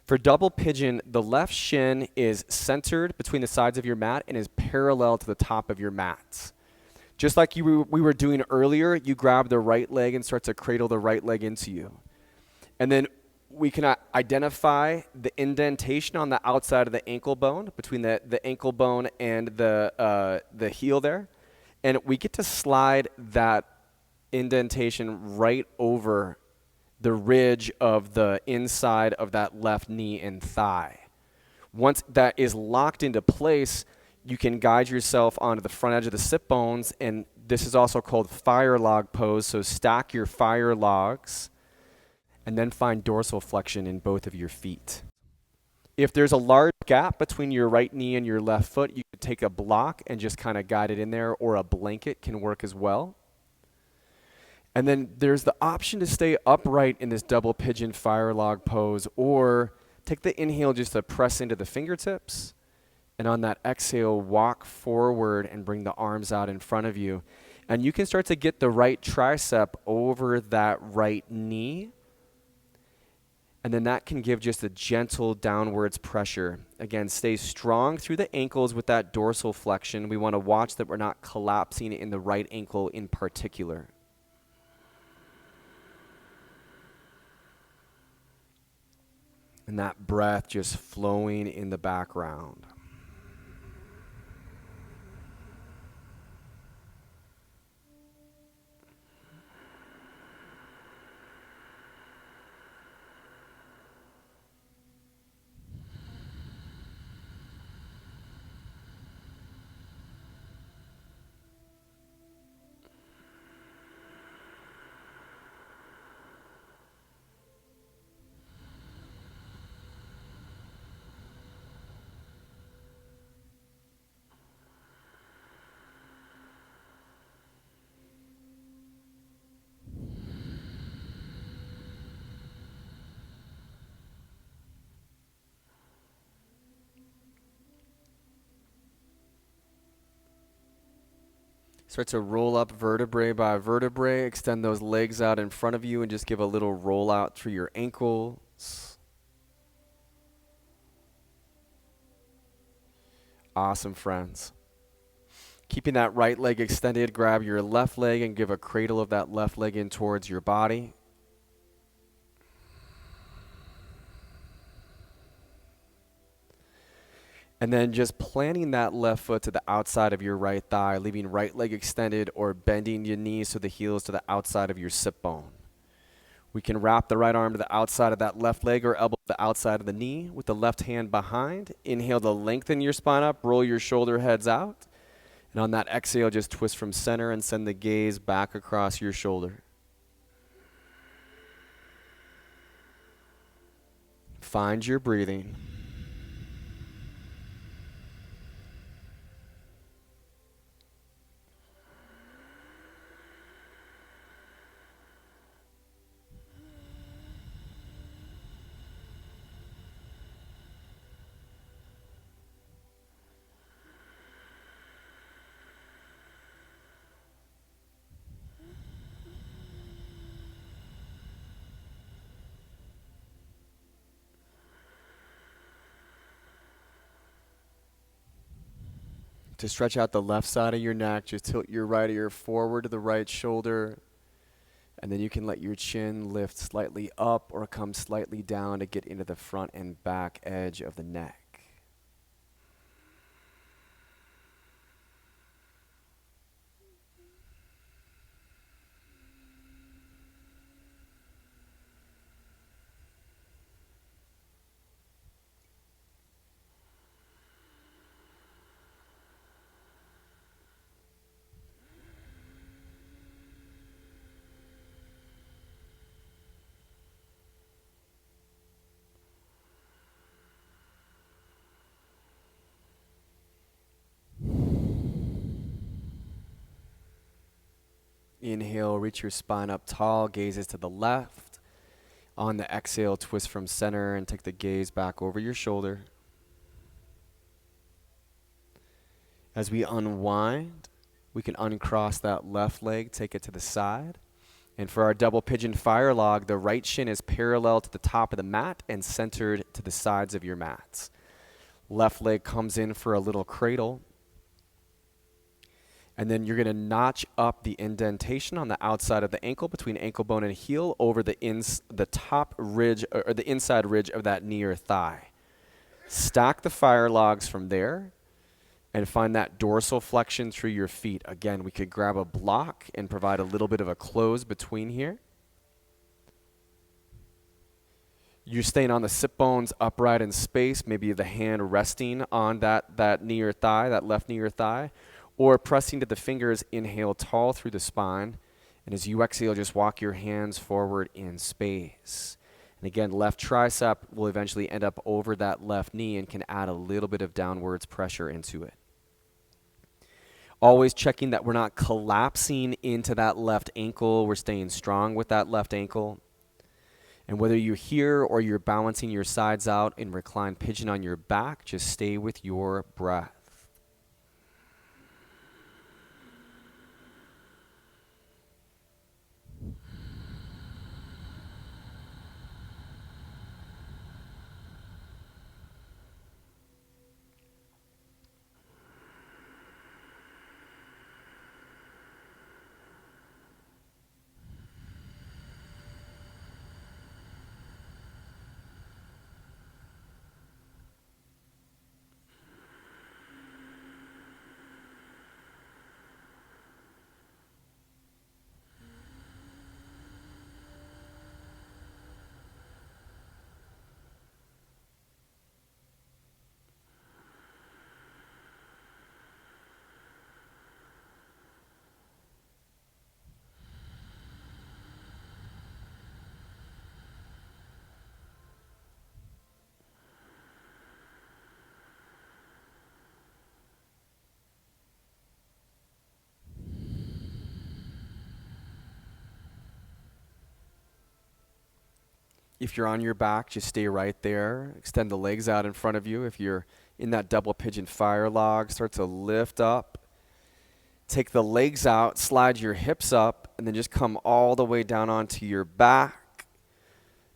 For double pigeon, the left shin is centered between the sides of your mat and is parallel to the top of your mat. Just like we were doing earlier, you grab the right leg and start to cradle the right leg into you. And then we can identify the indentation on the outside of the ankle bone, between the ankle bone and the heel there. And we get to slide that indentation right over the ridge of the inside of that left knee and thigh. Once that is locked into place, you can guide yourself onto the front edge of the sit bones, and This is also called fire log pose. So stack your fire logs and then find dorsal flexion in both of your feet. If there's a large gap between your right knee and your left foot, you could take a block and just kind of guide it in there, or a blanket can work as well. And then there's the option to stay upright in this double pigeon fire log pose, or take the inhale just to press into the fingertips. And on that exhale, walk forward and bring the arms out in front of you. And you can start to get the right tricep over that right knee. And then that can give just a gentle downwards pressure. Again, stay strong through the ankles with that dorsal flexion. We want to watch that we're not collapsing in the right ankle in particular. And that breath just flowing in the background. Start to roll up vertebrae by vertebrae. Extend those legs out in front of you and just give a little roll out through your ankles. Awesome, friends. Keeping that right leg extended, grab your left leg and give a cradle of that left leg in towards your body. And then just planting that left foot to the outside of your right thigh, leaving right leg extended or bending your knees so the heels to the outside of your sit bone. We can wrap the right arm to the outside of that left leg or elbow to the outside of the knee with the left hand behind. Inhale to lengthen your spine up, roll your shoulder heads out. And on that exhale, just twist from center and send the gaze back across your shoulder. Find your breathing. To stretch out the left side of your neck, just tilt your right ear forward to the right shoulder. And then you can let your chin lift slightly up or come slightly down to get into the front and back edge of the neck. Inhale, reach your spine up tall, gazes to the left. On the exhale, twist from center and take the gaze back over your shoulder. As we unwind, we can uncross that left leg, take it to the side. And for our double pigeon fire log, the right shin is parallel to the top of the mat and centered to the sides of your mats. Left leg comes in for a little cradle. And then you're going to notch up the indentation on the outside of the ankle between ankle bone and heel over the top ridge or the inside ridge of that knee or thigh. Stack the fire logs from there and find that dorsal flexion through your feet. Again, we could grab a block and provide a little bit of a close between here. You're staying on the sit bones upright in space, maybe the hand resting on that knee or thigh, that left knee or thigh. Or pressing to the fingers, inhale tall through the spine. And as you exhale, just walk your hands forward in space. And again, left tricep will eventually end up over that left knee and can add a little bit of downwards pressure into it. Always checking that we're not collapsing into that left ankle. We're staying strong with that left ankle. And whether you're here or you're balancing your sides out in reclined pigeon on your back, just stay with your breath. If you're on your back, just stay right there. Extend the legs out in front of you. If you're in that double pigeon fire log, start to lift up. Take the legs out, slide your hips up, and then just come all the way down onto your back.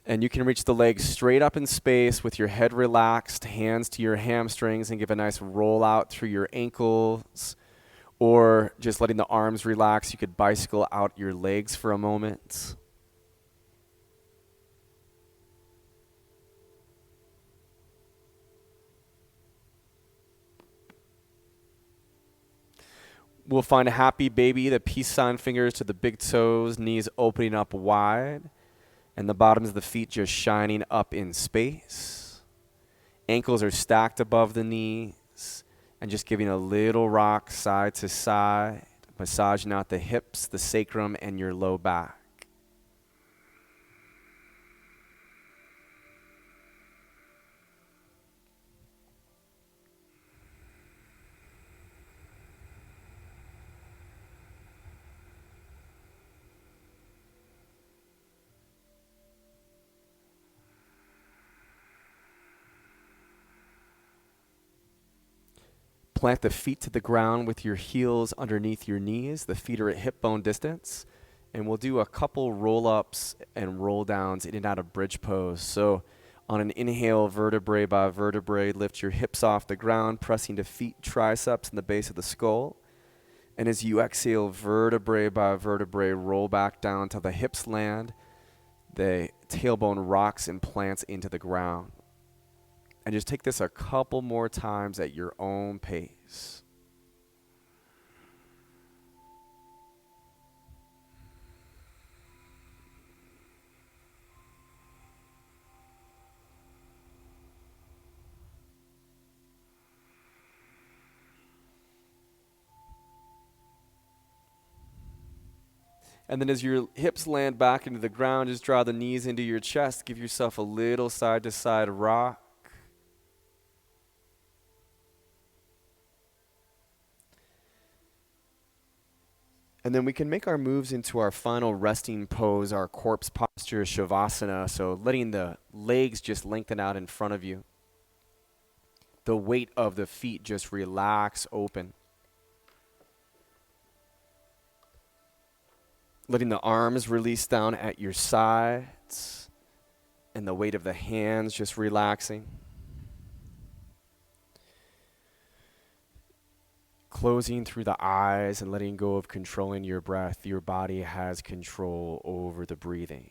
And you can reach the legs straight up in space with your head relaxed, hands to your hamstrings, and give a nice roll out through your ankles. Or just letting the arms relax, you could bicycle out your legs for a moment. We'll find a happy baby, the peace sign fingers to the big toes, knees opening up wide, and the bottoms of the feet just shining up in space. Ankles are stacked above the knees, and just giving a little rock side to side, massaging out the hips, the sacrum, and your low back. Plant the feet to the ground with your heels underneath your knees. The feet are at hip bone distance. And we'll do a couple roll-ups and roll-downs in and out of bridge pose. So on an inhale, vertebrae by vertebrae, lift your hips off the ground, pressing to feet, triceps, and the base of the skull. And as you exhale, vertebrae by vertebrae, roll back down till the hips land. The tailbone rocks and plants into the ground. And just take this a couple more times at your own pace. And then as your hips land back into the ground, just draw the knees into your chest. Give yourself a little side-to-side rock. And then we can make our moves into our final resting pose, our corpse posture, Shavasana. So letting the legs just lengthen out in front of you. The weight of the feet just relax, open. Letting the arms release down at your sides. And the weight of the hands just relaxing. Closing through the eyes and letting go of controlling your breath. Your body has control over the breathing.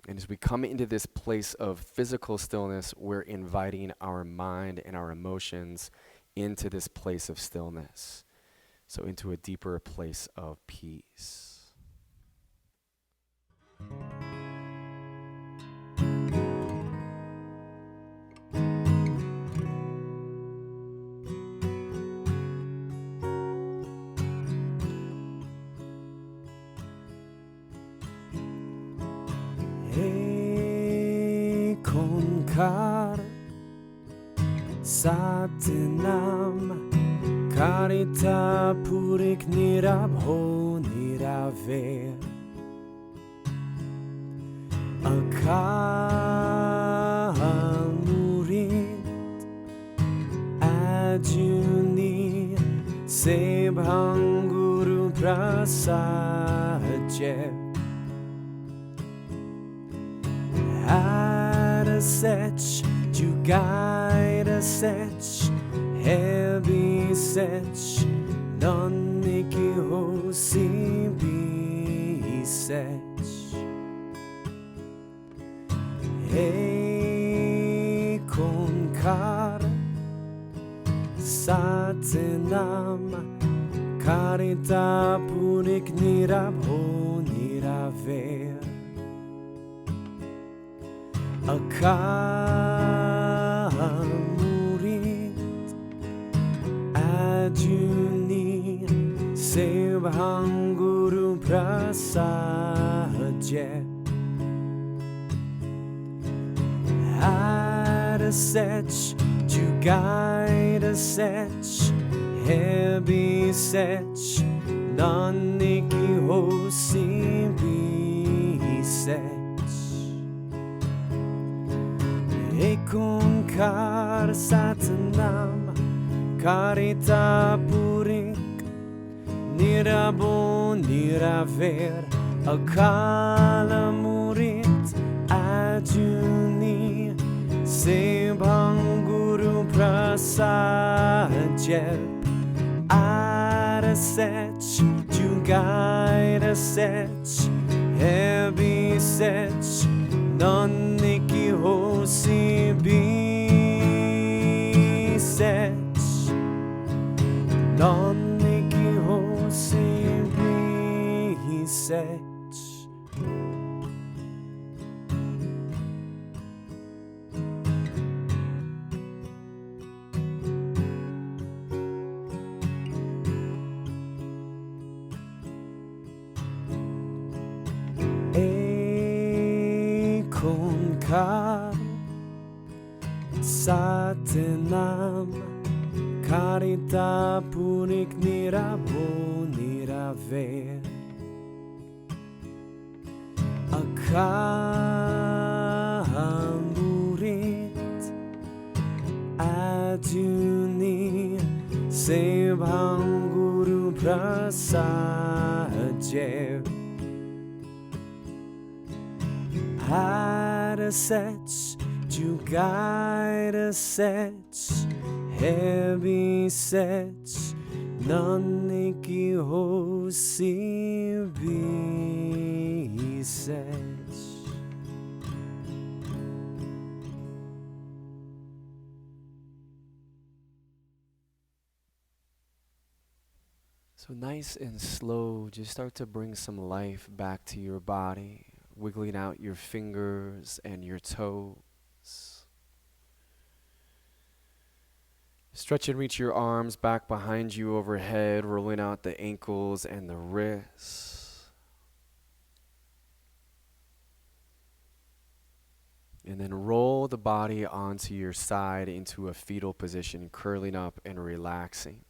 And as we come into this place of physical stillness, we're inviting our mind and our emotions into this place of stillness. So into a deeper place of peace. Ekonkar Satinam Karita Purik Nirabho Niraver Akamurit Ajuni Sebhanguru Prasadje Adasech Jugaida Sech Hebi Sech Noniki Hosi Bi Sech Ekonkar Satinam Karita Punik Nirabho Niraver Akamurit Ajuni Sebhanguru Prasadje Adasech Jugaida Sech Hebi Sech Naniki Hosi Bi Sech Ekonkar Satanam Karita Purik Nirabo Niraver Akala Murit Ajuni Sebhanguru Prasadje Adasech Jugaida Sech Hebi Sech Noniki Hosi Bi Sech Noniki Hosi Bi Sech Ekonkar Satinam Karita Punik Nirabo Niraver Akamurit Ajuni Sebhanguru Prasadje Adasech Jugaida Sech Hebi Sech Naniki Hosi Bi Sech So nice and slow, just start to bring some life back to your body, wiggling out your fingers and your toes. Stretch and reach your arms back behind you overhead, rolling out the ankles and the wrists. And then roll the body onto your side into a fetal position, curling up and relaxing.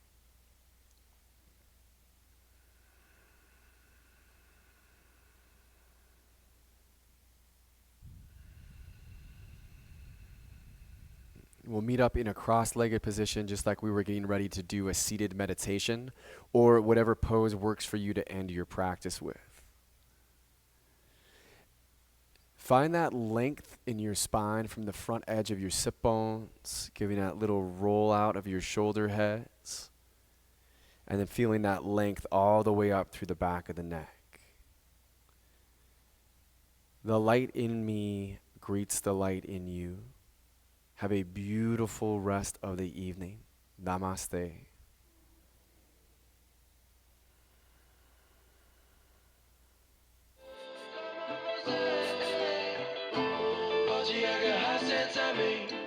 We'll meet up in a cross-legged position just like we were getting ready to do a seated meditation, or whatever pose works for you to end your practice with. Find that length in your spine from the front edge of your sit bones, giving that little roll out of your shoulder heads, and then feeling that length all the way up through the back of the neck. The light in me greets the light in you. Have a beautiful rest of the evening. Namaste. Mosaic Yoga,